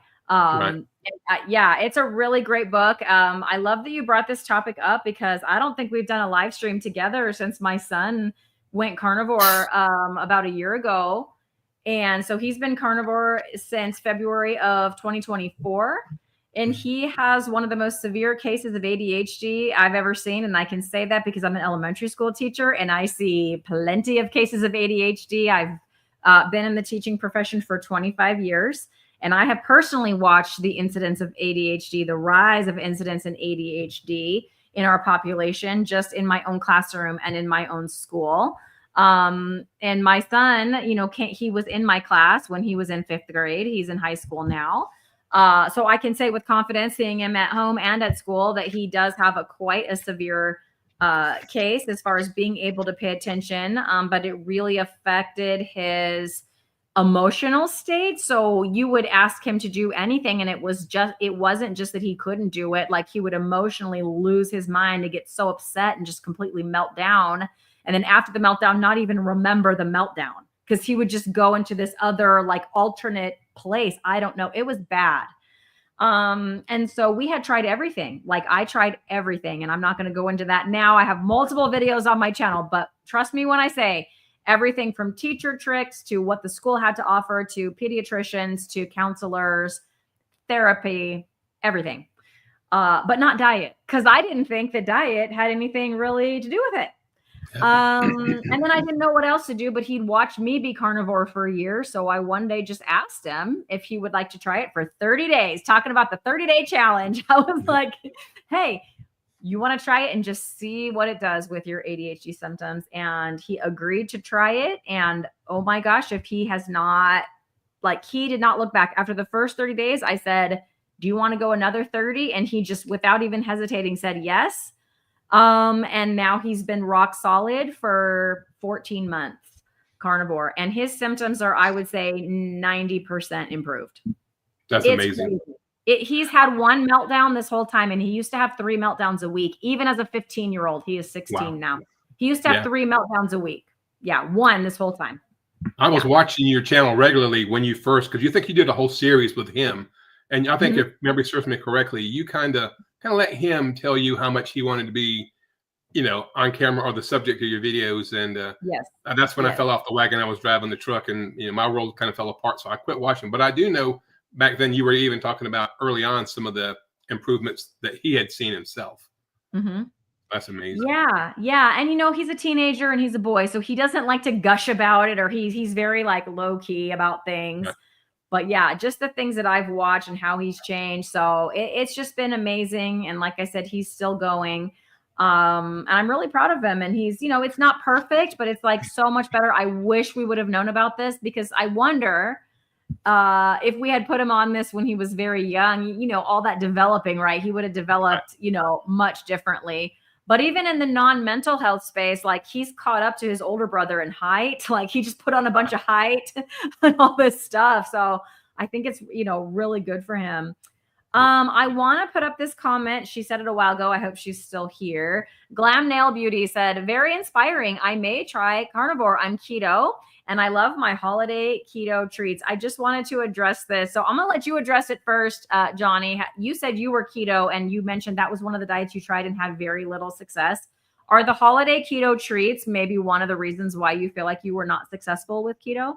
Yeah, it's a really great book. I love that you brought this topic up because I don't think we've done a live stream together since my son went carnivore about a year ago. And so he's been carnivore since February of 2024. And he has one of the most severe cases of ADHD I've ever seen. And I can say that because I'm an elementary school teacher and I see plenty of cases of ADHD. I've been in the teaching profession for 25 years. And I have personally watched the incidence of ADHD, the rise of incidence in ADHD in our population, just in my own classroom and in my own school. And my son, he was in my class when he was in 5th grade. He's in high school now. So I can say with confidence, seeing him at home and at school, that he does have quite a severe case as far as being able to pay attention. But it really affected his emotional state. So you would ask him to do anything and it wasn't just that he couldn't do it. Like he would emotionally lose his mind to get so upset and just completely melt down. And then after the meltdown, not even remember the meltdown. because he would just go into this other like alternate place. I don't know. It was bad. And so we had tried everything. Like I tried everything, and I'm not going to go into that now. I have multiple videos on my channel, but trust me when I say everything from teacher tricks to what the school had to offer to pediatricians to counselors, therapy, everything. But not diet, because I didn't think that diet had anything really to do with it. And then I didn't know what else to do, but he'd watched me be carnivore for a year. So I one day just asked him if he would like to try it for 30 days, talking about the 30-day challenge. I was like, hey, you want to try it and just see what it does with your ADHD symptoms? And he agreed to try it. And oh my gosh, if he has not, like, he did not look back. After the first 30 days, I said, do you want to go another 30? And he just, without even hesitating, said yes. And now he's been rock solid for 14 months, carnivore. And his symptoms are, I would say, 90% improved. That's amazing. He's had one meltdown this whole time, and he used to have 3 meltdowns a week. Even as a 15-year-old, he is 16 now. He used to have 3 meltdowns a week. Yeah, one this whole time. I was watching your channel regularly when you first, because you think you did a whole series with him. And I think if memory serves me correctly, you kind of let him tell you how much he wanted to be, you know, on camera or the subject of your videos. And that's when I fell off the wagon. I was driving the truck, and you know, my world kind of fell apart. So I quit watching. But I do know back then you were even talking about early on some of the improvements that he had seen himself. That's amazing. Yeah. And you know, he's a teenager and he's a boy, so he doesn't like to gush about it, or he's very like low key about things. But yeah, just the things that I've watched and how he's changed. So it's just been amazing. And like I said, he's still going. And I'm really proud of him. And he's, you know, it's not perfect, but it's like so much better. I wish we would have known about this, because I wonder if we had put him on this when he was very young, you know, all that developing, right? He would have developed, you know, much differently. But even in the non-mental health space, like he's caught up to his older brother in height. Like he just put on a bunch of height and all this stuff. So I think it's, you know, really good for him. I want to put up this comment. She said it a while ago. I hope she's still here. Glam Nail Beauty said, very inspiring. I may try carnivore. I'm keto and I love my holiday keto treats. I just wanted to address this. So I'm going to let you address it first, Johnny. You said you were keto, and you mentioned that was one of the diets you tried and had very little success. Are the holiday keto treats maybe one of the reasons why you feel like you were not successful with keto?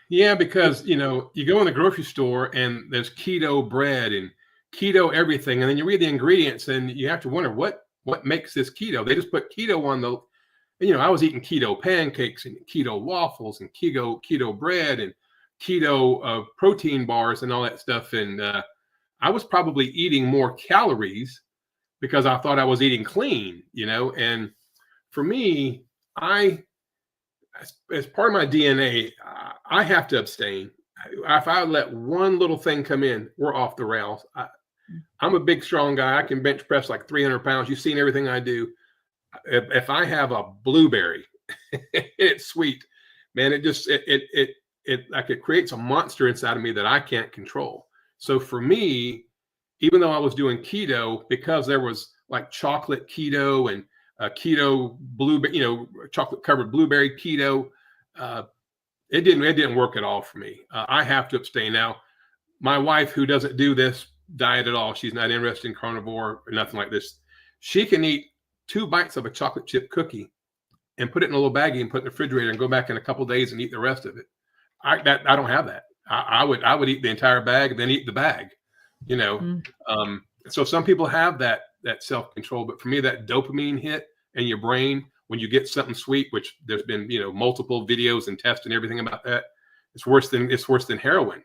Yeah, because, you know, you go in the grocery store and there's keto bread and keto everything. And then you read the ingredients and you have to wonder what makes this keto. They just put keto on the, you know, I was eating keto pancakes and keto waffles and keto bread and keto protein bars and all that stuff. And I was probably eating more calories because I thought I was eating clean, you know. And for me, as part of my DNA, I have to abstain. If I let one little thing come in, we're off the rails. I'm a big, strong guy. I can bench press like 300 pounds. You've seen everything I do. If I have a blueberry, it's sweet, man. It creates a monster inside of me that I can't control. So for me, even though I was doing keto, because there was like chocolate keto and keto blueberry, you know, chocolate covered blueberry keto, it didn't work at all for me. I have to abstain. Now, my wife, who doesn't do this diet at all, she's not interested in carnivore or nothing like this. She can eat 2 bites of a chocolate chip cookie and put it in a little baggie and put it in the refrigerator and go back in a couple of days and eat the rest of it. I don't have that. I would eat the entire bag and then eat the bag, you know. So some people have that self-control, but for me, that dopamine hit in your brain when you get something sweet, which there's been, you know, multiple videos and tests and everything about that, it's worse than heroin.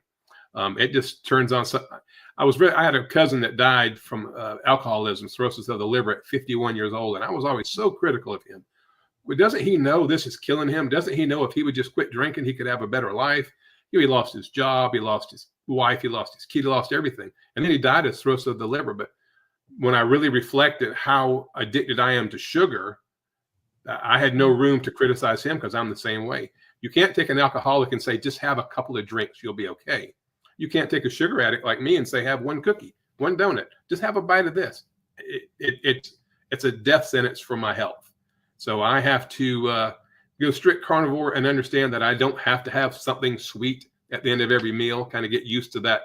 It just turns on. I had a cousin that died from alcoholism, cirrhosis of the liver at 51 years old. And I was always so critical of him. Well, doesn't he know this is killing him? Doesn't he know if he would just quit drinking, he could have a better life? He lost his job. He lost his wife. He lost his kid. He lost everything. And then he died of cirrhosis of the liver. But when I really reflected how addicted I am to sugar, I had no room to criticize him because I'm the same way. You can't take an alcoholic and say, just have a couple of drinks, you'll be okay. You can't take a sugar addict like me and say, have 1 cookie, 1 donut, just have a bite of this. It's a death sentence for my health. So I have to go strict carnivore and understand that I don't have to have something sweet at the end of every meal. Kind of get used to that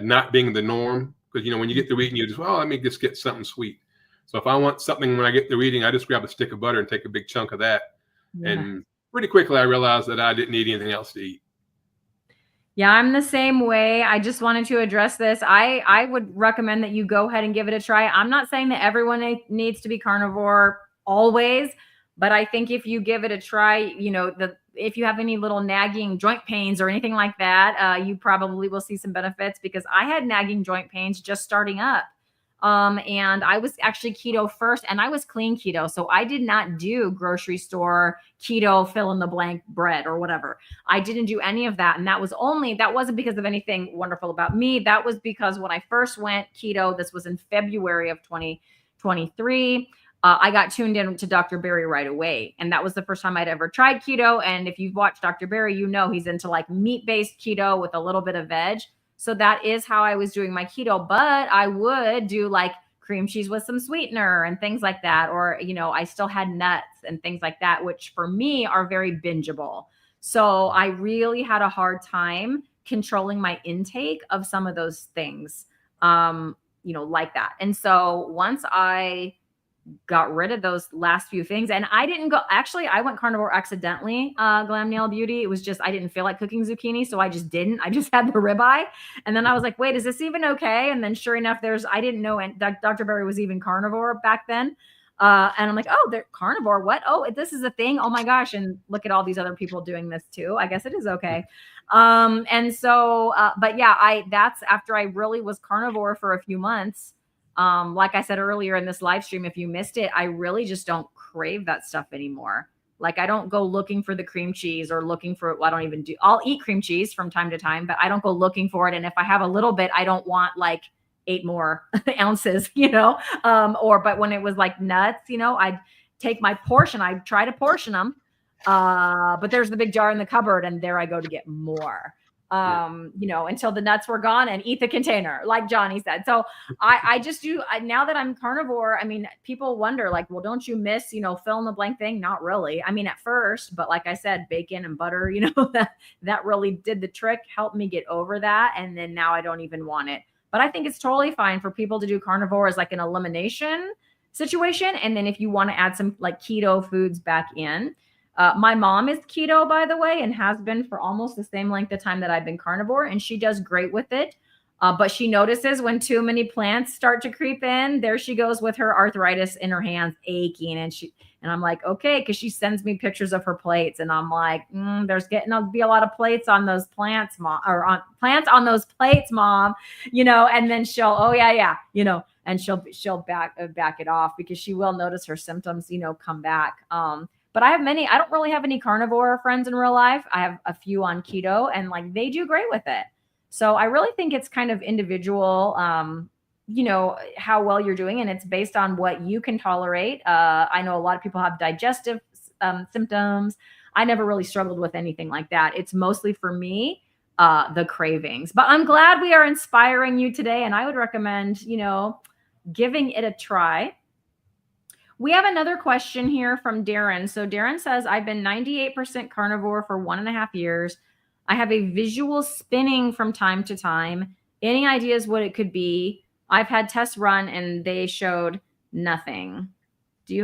not being the norm, because when you get through eating, you just, well, let me just get something sweet. So if I want something when I get through eating, I just grab a stick of butter and take a big chunk of that. Yeah. And pretty quickly I realized that I didn't need anything else to eat. Yeah, I'm the same way. I just wanted to address this. I would recommend that you go ahead and give it a try. I'm not saying that everyone needs to be carnivore always, but I think if you give it a try, if you have any little nagging joint pains or anything like that, you probably will see some benefits, because I had nagging joint pains just starting up. And I was actually keto first, and I was clean keto. So I did not do grocery store keto, fill in the blank bread or whatever. I didn't do any of that. And that wasn't because of anything wonderful about me. That was because when I first went keto, this was in February of 2023. I got tuned in to Dr. Barry right away. And that was the first time I'd ever tried keto. And if you've watched Dr. Barry, he's into like meat-based keto with a little bit of veg. So that is how I was doing my keto, but I would do like cream cheese with some sweetener and things like that. Or, I still had nuts and things like that, which for me are very bingeable. So I really had a hard time controlling my intake of some of those things, like that. And so once I got rid of those last few things, and I went carnivore accidentally, Glam Nail Beauty. It was just, I didn't feel like cooking zucchini. So I just didn't. I just had the ribeye. And then I was like, wait, is this even okay? And then sure enough, I didn't know Dr. Barry was even carnivore back then. And I'm like, oh, they're carnivore. What? Oh, this is a thing. Oh my gosh. And look at all these other people doing this too. I guess it is okay. And so, but yeah, that's after I really was carnivore for a few months. Like I said earlier in this live stream, if you missed it, I really just don't crave that stuff anymore. Like I don't go looking for the cream cheese or looking for, I'll eat cream cheese from time to time, but I don't go looking for it. And if I have a little bit, I don't want like 8 more ounces, but when it was like nuts, I'd take my portion. I'd try to portion them. But there's the big jar in the cupboard, and there I go to get more. Until the nuts were gone, and eat the container, like Johnny said. So I just do, now that I'm carnivore, people wonder like, well, don't you miss, fill in the blank thing? Not really. At first, but like I said, bacon and butter, that really did the trick, helped me get over that. And then now I don't even want it. But I think it's totally fine for people to do carnivore as like an elimination situation. And then if you want to add some like keto foods back in, my mom is keto, by the way, and has been for almost the same length of time that I've been carnivore, and she does great with it. But she notices when too many plants start to creep in, there she goes with her arthritis in her hands aching. And I'm like, okay, because she sends me pictures of her plates, and I'm like, there's getting to be a lot of plates on those plants, mom, or on plants on those plates, mom, and then she'll, oh yeah, and she'll back it off, because she will notice her symptoms, come back. But I don't really have any carnivore friends in real life. I have a few on keto, and like they do great with it. So I really think it's kind of individual, how well you're doing, and it's based on what you can tolerate. I know a lot of people have digestive symptoms. I never really struggled with anything like that. It's mostly for me, the cravings. But I'm glad we are inspiring you today, and I would recommend, giving it a try. We have another question here from Darren. So Darren says, I've been 98% carnivore for 1.5 years. I have a visual spinning from time to time. Any ideas what it could be? I've had tests run and they showed nothing.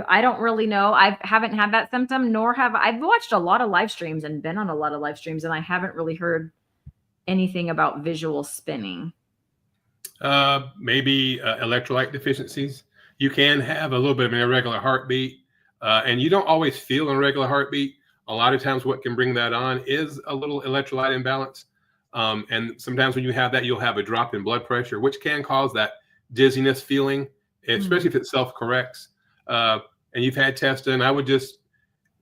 I don't really know. I haven't had that symptom, nor have I've watched a lot of live streams and been on a lot of live streams, and I haven't really heard anything about visual spinning. Maybe electrolyte deficiencies. You can have a little bit of an irregular heartbeat, and you don't always feel an irregular heartbeat. A lot of times what can bring that on is a little electrolyte imbalance. And sometimes when you have that, you'll have a drop in blood pressure, which can cause that dizziness feeling, especially if it self-corrects. And you've had tests done. I would just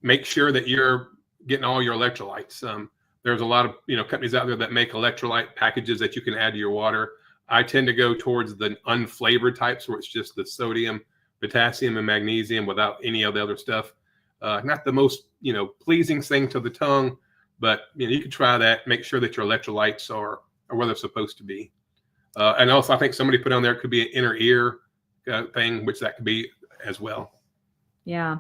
make sure that you're getting all your electrolytes. There's a lot of companies out there that make electrolyte packages that you can add to your water. I tend to go towards the unflavored types, where it's just the sodium, potassium, and magnesium without any of the other stuff. Not the most, pleasing thing to the tongue, but you can try that. Make sure that your electrolytes are where they're supposed to be. And also, I think somebody put on there, it could be an inner ear thing, which that could be as well. Yeah.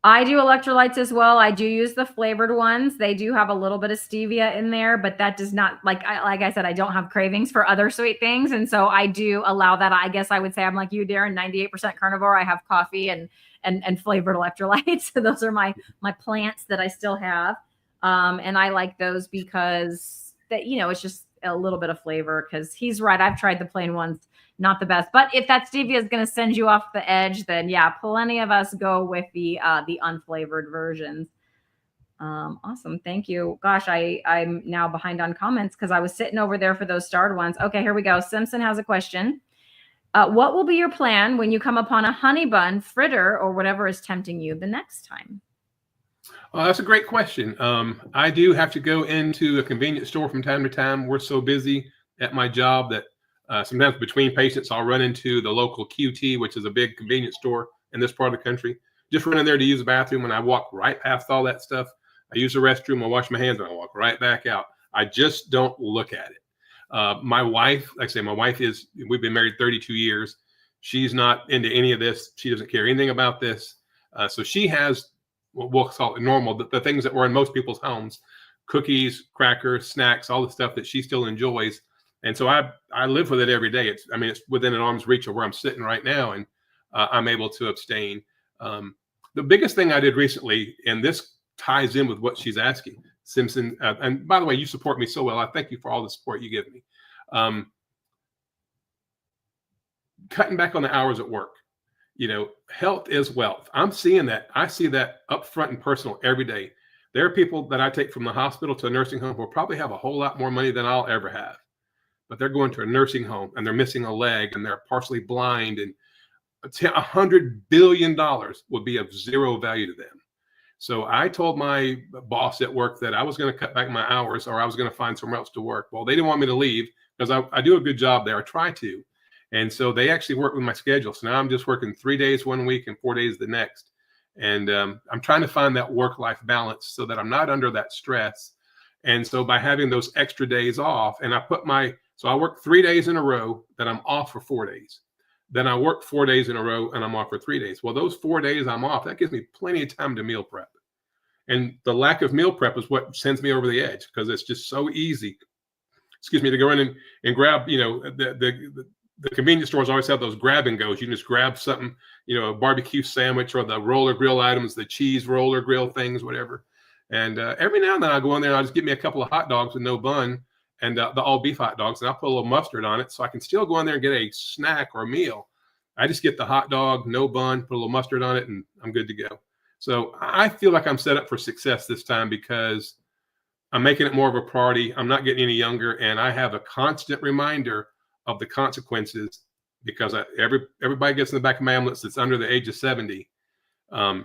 I do electrolytes as well. I do use the flavored ones. They do have a little bit of stevia in there, but that does not, like I said, I don't have cravings for other sweet things. And so I do allow that. I guess I would say I'm like you, Darren, 98% carnivore. I have coffee and flavored electrolytes. So those are my plants that I still have. And I like those because that, it's just a little bit of flavor, because he's right. I've tried the plain ones, not the best. But if that stevia is going to send you off the edge, then yeah, plenty of us go with the unflavored versions. Awesome. Thank you. Gosh, I'm now behind on comments because I was sitting over there for those starred ones. Okay, here we go. Simpson has a question. What will be your plan when you come upon a honey bun, fritter, or whatever is tempting you the next time? That's a great question. I do have to go into a convenience store from time to time. We're so busy at my job that sometimes between patients, I'll run into the local QT, which is a big convenience store in this part of the country. Just run in there to use the bathroom, and I walk right past all that stuff. I use the restroom, I wash my hands, and I walk right back out. I just don't look at it. My wife, like I say, we've been married 32 years. She's not into any of this. She doesn't care anything about this. So she has what we'll call it normal, the things that were in most people's homes, cookies, crackers, snacks, all the stuff that she still enjoys. And so I live with it every day. It's within an arm's reach of where I'm sitting right now, and I'm able to abstain. The biggest thing I did recently, and this ties in with what she's asking, Simpson, and by the way, you support me so well. I thank you for all the support you give me. Cutting back on the hours at work. Health is wealth. I'm seeing that. I see that up front and personal every day. There are people that I take from the hospital to a nursing home who will probably have a whole lot more money than I'll ever have. But they're going to a nursing home and they're missing a leg and they're partially blind, and $100 billion would be of zero value to them. So I told my boss at work that I was going to cut back my hours, or I was going to find somewhere else to work. Well, they didn't want me to leave because I do a good job there. I try to. And so they actually work with my schedule. So now I'm just working 3 days one week and 4 days the next. And I'm trying to find that work-life balance so that I'm not under that stress. And so by having those extra days off, and I work 3 days in a row, then I'm off for 4 days. Then I work 4 days in a row and I'm off for 3 days. Well, those 4 days I'm off, that gives me plenty of time to meal prep. And the lack of meal prep is what sends me over the edge, because it's just so easy, to go in and grab, the convenience stores always have those grab and goes. You can just grab something, a barbecue sandwich or the roller grill items, the cheese roller grill things, whatever. And every now and then I'll go in there and I'll just get me a couple of hot dogs with no bun, and the all beef hot dogs, and I'll put a little mustard on it so I can still go in there and get a snack or a meal. I just get the hot dog, no bun, put a little mustard on it, and I'm good to go. So I feel like I'm set up for success this time because I'm making it more of a priority. I'm not getting any younger, and I have a constant reminder of the consequences, because everybody gets in the back of my ambulance that's under the age of 70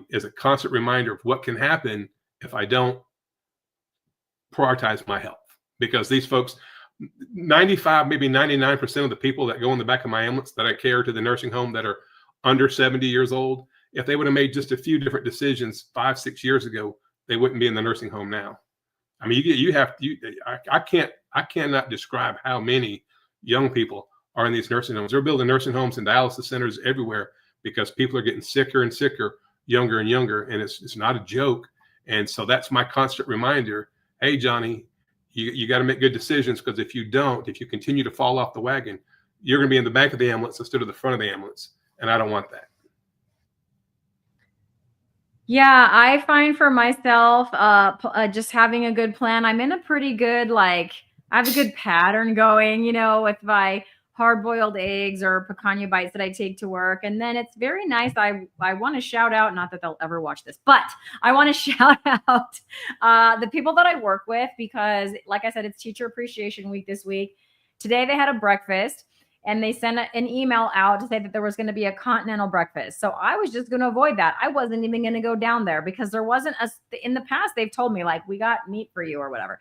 is a constant reminder of what can happen if I don't prioritize my health. Because these folks, 95, maybe 99% of the people that go in the back of my ambulance that I care to the nursing home that are under 70 years old, if they would have made just a few different decisions 5-6 years ago, they wouldn't be in the nursing home now. I mean, I cannot describe how many young people are in these nursing homes. They're building nursing homes and dialysis centers everywhere because people are getting sicker and sicker, younger and younger, and it's not a joke. And so that's my constant reminder. Hey, Johnny, you got to make good decisions, because if you continue to fall off the wagon, you're going to be in the back of the ambulance instead of the front of the ambulance. And I don't want that. Yeah, I find for myself, just having a good plan. I'm in a pretty good, I have a good pattern going, with my hard-boiled eggs or picanha bites that I take to work. And then it's very nice. I want to shout out, not that they'll ever watch this, but I want to shout out the people that I work with, because like I said, it's Teacher Appreciation Week this week. Today they had a breakfast, and they sent an email out to say that there was going to be a continental breakfast. So I was just going to avoid that. I wasn't even going to go down there because there wasn't in the past, they've told me we got meat for you or whatever,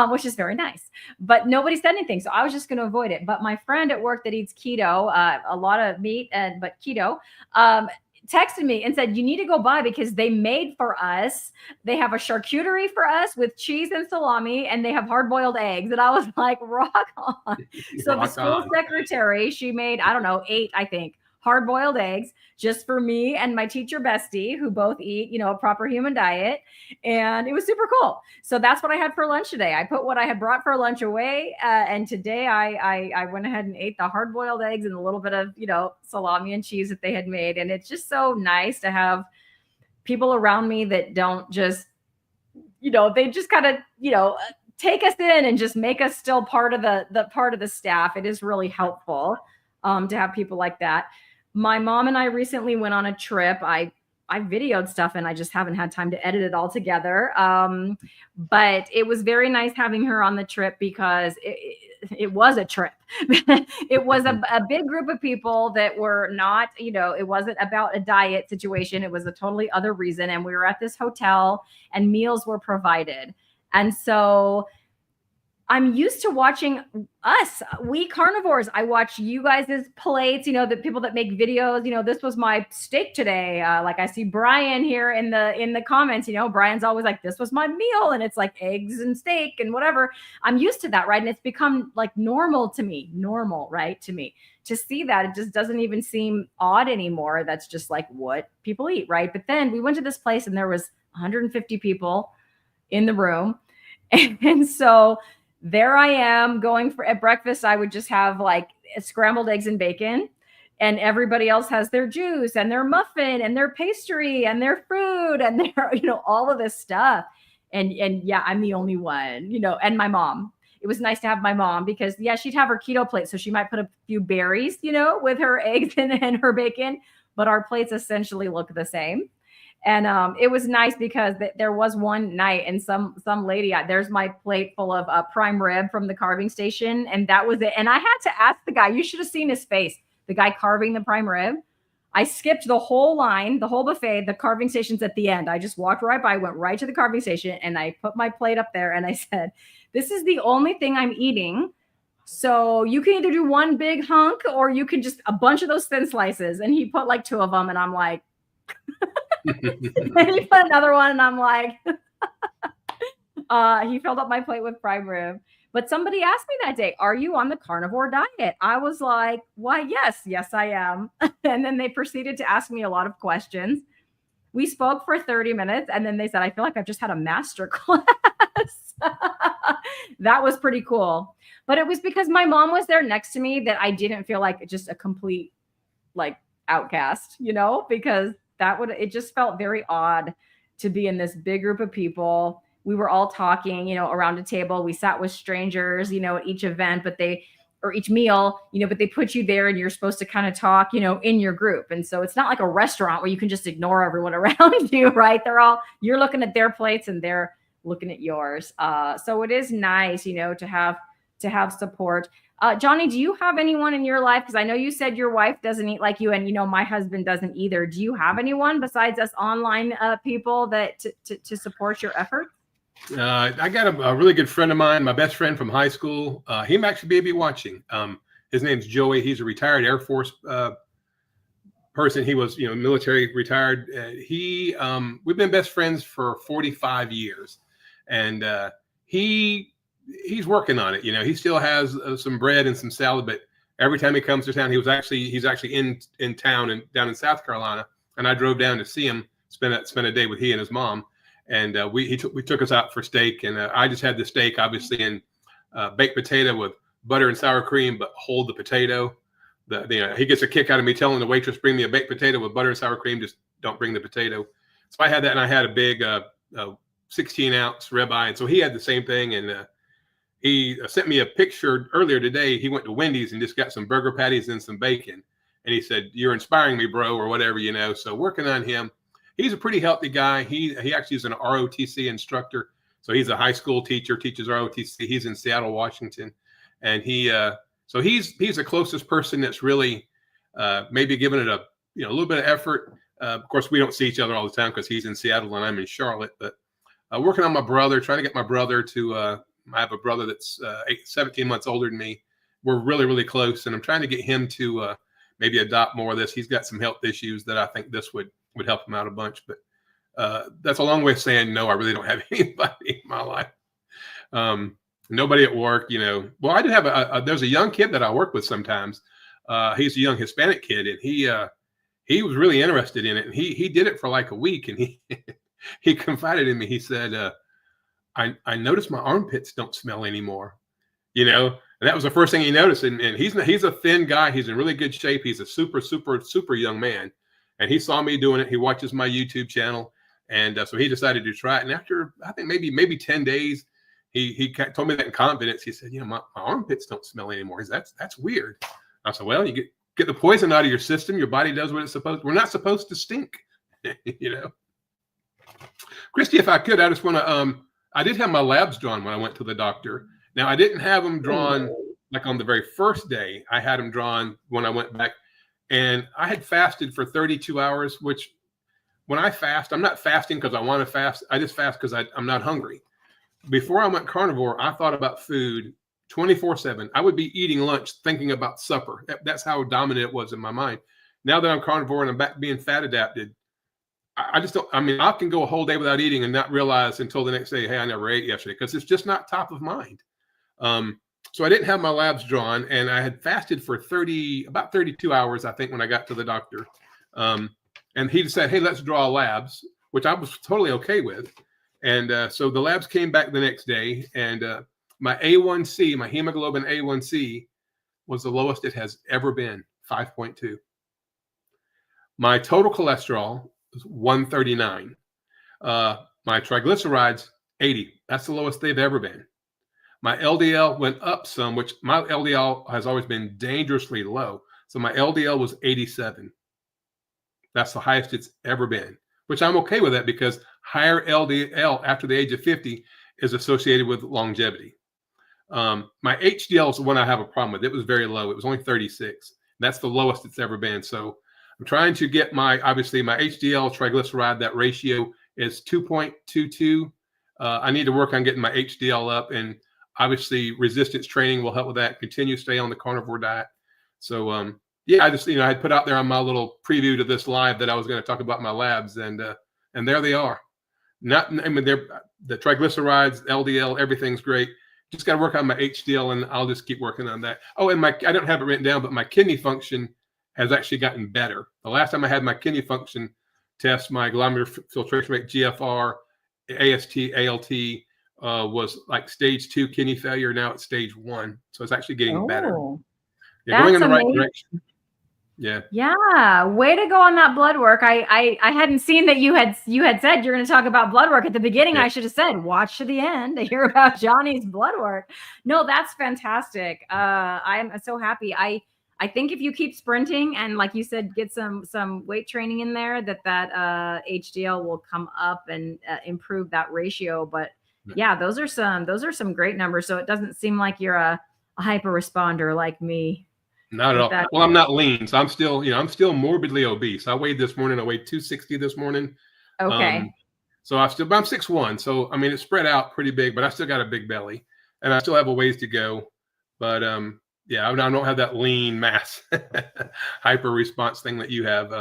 which is very nice, but nobody said anything. So I was just going to avoid it. But my friend at work that eats keto, a lot of meat, but keto, texted me and said, you need to go by because they made for us. They have a charcuterie for us with cheese and salami, and they have hard-boiled eggs. And I was like, rock on. So the school secretary, she made, I don't know, 8, I think, hard-boiled eggs just for me and my teacher bestie, who both eat, you know, a proper human diet. And it was super cool. So that's what I had for lunch today. I put what I had brought for lunch away. And today I went ahead and ate the hard-boiled eggs and a little bit of, you know, salami and cheese that they had made. And it's just so nice to have people around me that don't just, you know, they just kind of, you know, take us in and just make us still part of the part of the staff. It is really helpful to have people like that. My mom and I recently went on a trip. I videoed stuff and I just haven't had time to edit it all together. But it was very nice having her on the trip because it was a trip. It was a big group of people that were not, you know, it wasn't about a diet situation. It was a totally other reason. And we were at this hotel and meals were provided. And so I'm used to watching us, we carnivores. I watch you guys' plates, you know, the people that make videos, you know, this was my steak today. Like I see Brian here in the comments, you know, Brian's always like, this was my meal. And it's like eggs and steak and whatever. I'm used to that, right? And it's become like normal, right? To me, to see that, it just doesn't even seem odd anymore. That's just like what people eat, right? But then we went to this place and there was 150 people in the room. And so there I am going for at breakfast. I would just have like scrambled eggs and bacon, and everybody else has their juice and their muffin and their pastry and their fruit and their, you know, all of this stuff. And yeah, I'm the only one, you know, and my mom. It was nice to have my mom because yeah, she'd have her keto plate. So she might put a few berries, you know, with her eggs and her bacon, but our plates essentially look the same. And it was nice because there was one night and some lady, there's my plate full of prime rib from the carving station. And that was it. And I had to ask the guy, you should have seen his face, the guy carving the prime rib. I skipped the whole line, the whole buffet, the carving station's at the end. I just walked right by, went right to the carving station, and I put my plate up there and I said, this is the only thing I'm eating. So you can either do one big hunk or you can just a bunch of those thin slices. And he put like 2 of them. And I'm like, and he put another one, and I'm like, he filled up my plate with prime rib. But somebody asked me that day, are you on the carnivore diet? I was like, why, yes, I am. And then they proceeded to ask me a lot of questions. We spoke for 30 minutes, and then they said, I feel like I've just had a master class. That was pretty cool. But it was because my mom was there next to me that I didn't feel like just a complete like outcast, you know, because it just felt very odd to be in this big group of people. We were all talking, you know, around a table. We sat with strangers, you know, at each event, or each meal, you know, but they put you there and you're supposed to kind of talk, you know, in your group. And so it's not like a restaurant where you can just ignore everyone around you, right? You're looking at their plates and they're looking at yours. So it is nice, you know, to have support. Johnny, do you have anyone in your life? Because I know you said your wife doesn't eat like you, and you know my husband doesn't either. Do you have anyone besides us online people that to support your efforts? I got a really good friend of mine, my best friend from high school. He might actually be watching. His name's Joey. He's a retired Air Force person. He was, you know, military retired. We've been best friends for 45 years, and he's working on it. You know, he still has some bread and some salad, but every time he comes to town, he's actually in town and down in South Carolina. And I drove down to see him, spend a day with he and his mom. And we took us out for steak. And I just had the steak, obviously, in baked potato with butter and sour cream, but hold the potato. He gets a kick out of me telling the waitress, bring me a baked potato with butter and sour cream. Just don't bring the potato. So I had that, and I had a big 16-ounce ribeye. And so he had the same thing. And he sent me a picture earlier today. He went to Wendy's and just got some burger patties and some bacon. And he said, you're inspiring me, bro, or whatever, you know. So working on him. He's a pretty healthy guy. He actually is an ROTC instructor. So he's a high school teacher, teaches ROTC. He's in Seattle, Washington. And he's the closest person that's really maybe giving it a little bit of effort. Of course, we don't see each other all the time because he's in Seattle and I'm in Charlotte. But working on my brother, trying to get my brother to I have a brother that's 17 months older than me. We're really, really close, and I'm trying to get him to maybe adopt more of this. He's got some health issues that I think this would help him out a bunch. But that's a long way of saying no. I really don't have anybody in my life. Nobody at work, you know. Well, I do have there's a young kid that I work with sometimes. He's a young Hispanic kid, and he was really interested in it, and he did it for like a week, and he he confided in me. He said, I noticed my armpits don't smell anymore, you know, and that was the first thing he noticed. And he's a thin guy. He's in really good shape. He's a super young man, and he saw me doing it. He watches my YouTube channel, and so he decided to try it. And after I think maybe 10 days, he told me that in confidence. He said, you know, my armpits don't smell anymore. He said, that's weird. I said, well, you get the poison out of your system. Your body does what it's supposed. We're not supposed to stink, you know. Christy, if I could, I just want to. I did have my labs drawn when I went to the doctor. Now I didn't have them drawn like on the very first day. I had them drawn when I went back, and I had fasted for 32 hours. Which, when I fast, I'm not fasting because I want to fast. I just fast because I'm not hungry. Before I went carnivore, I thought about food 24/7. I would be eating lunch, thinking about supper. That's how dominant it was in my mind. Now that I'm carnivore and I'm back being fat adapted, I just don't. I mean, I can go a whole day without eating and not realize until the next day, hey, I never ate yesterday, because it's just not top of mind. So I didn't have my labs drawn, and I had fasted for about 32 hours, I think, when I got to the doctor. And he said, hey, let's draw labs, which I was totally okay with. And so the labs came back the next day, and my A1C, my hemoglobin A1C, was the lowest it has ever been, 5.2. My total cholesterol was 139. My triglycerides, 80. That's the lowest they've ever been. My LDL went up some, which my LDL has always been dangerously low. So my LDL was 87. That's the highest it's ever been, which I'm okay with that, because higher LDL after the age of 50 is associated with longevity. My HDL is the one I have a problem with. It was very low. It was only 36. That's the lowest it's ever been. So I'm trying to get obviously my HDL triglyceride, that ratio is 2.22. I need to work on getting my HDL up, and obviously resistance training will help with that. Continue to stay on the carnivore diet. So yeah, I just, I put out there on my little preview to this live that I was going to talk about my labs, and there they are. I mean, they're the triglycerides, LDL, everything's great. Just got to work on my HDL, and I'll just keep working on that. Oh, and I don't have it written down, but my kidney function has actually gotten better. The last time I had my kidney function test, my glomerular filtration rate, GFR, AST, ALT, was like stage 2 kidney failure. Now it's stage 1. So it's actually getting better. Yeah, going in the right direction. Yeah. Yeah. Way to go on that blood work. I hadn't seen that you had said you're going to talk about blood work at the beginning. Yeah. I should have said, watch to the end to hear about Johnny's blood work. No, that's fantastic. I'm so happy. I think if you keep sprinting and, like you said, get some weight training in there, that HDL will come up and improve that ratio. But yeah, those are some great numbers. So it doesn't seem like you're a hyper responder like me. Not at all. Well, I'm not lean, so I'm still, I'm still morbidly obese. I weighed 260 this morning. Okay. So I'm 6'1". So I mean, it's spread out pretty big, but I still got a big belly, and I still have a ways to go. But yeah, I don't have that lean mass hyper response thing that you have.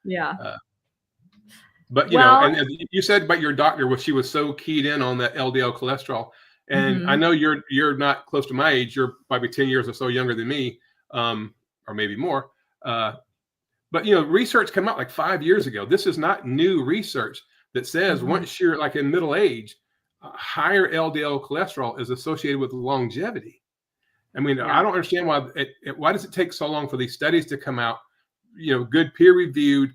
Yeah. But and you said about your doctor, she was so keyed in on that LDL cholesterol, and I know you're not close to my age. You're probably 10 years or so younger than me, or maybe more. But research came out like 5 years ago. This is not new research that says once you're like in middle age, higher LDL cholesterol is associated with longevity. I mean, I don't understand why does it take so long for these studies to come out, good peer-reviewed,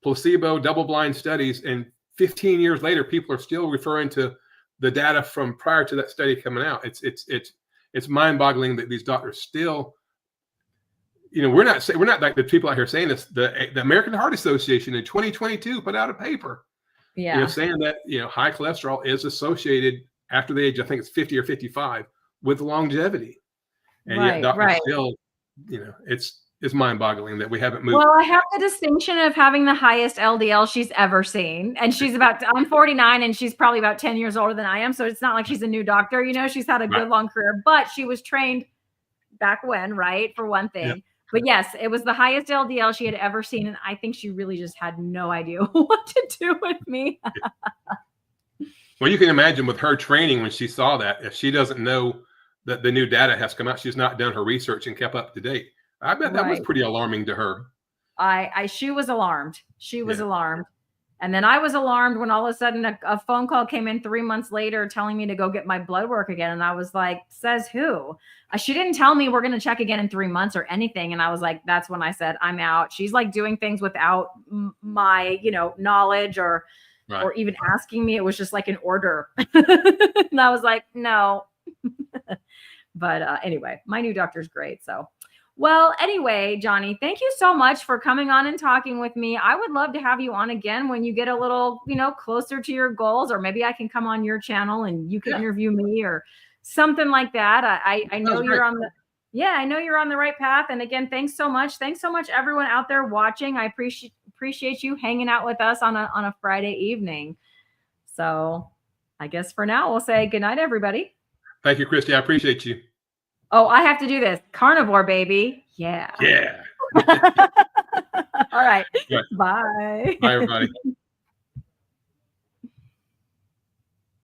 placebo, double-blind studies, and 15 years later, people are still referring to the data from prior to that study coming out. It's mind-boggling that these doctors still, we're not like the people out here saying this. The American Heart Association in 2022 put out a paper, saying that high cholesterol is associated after the age, I think it's 50 or 55, with longevity. And yet doctors still, it's mind-boggling that we haven't moved. Well, I have the distinction of having the highest LDL she's ever seen. And I'm 49, and she's probably about 10 years older than I am. So it's not like she's a new doctor, she's had a good long career, but she was trained back when, for one thing. Yeah. But yes, it was the highest LDL she had ever seen. And I think she really just had no idea what to do with me. Well, you can imagine with her training, when she saw that, if she doesn't know that the new data has come out, she's not done her research and kept up to date. I bet that was pretty alarming to her. She was alarmed. She was alarmed. And then I was alarmed when all of a sudden a phone call came in 3 months later telling me to go get my blood work again. And I was like, says who? She didn't tell me we're going to check again in 3 months or anything. And I was like, that's when I said, I'm out. She's like doing things without my, knowledge or even asking me. It was just like an order. And I was like, no. But anyway, my new doctor's great. So, well, anyway, Johnny, thank you so much for coming on and talking with me. I would love to have you on again when you get a little, closer to your goals, or maybe I can come on your channel and you can interview me or something like that. I know you're on I know you're on the right path. And again, thanks so much. Thanks so much, everyone out there watching. I appreciate you hanging out with us on a Friday evening. So I guess for now, we'll say good night, everybody. Thank you, Christy. I appreciate you. Oh, I have to do this. Carnivore, baby. Yeah. Yeah. All right. Bye. Bye, everybody.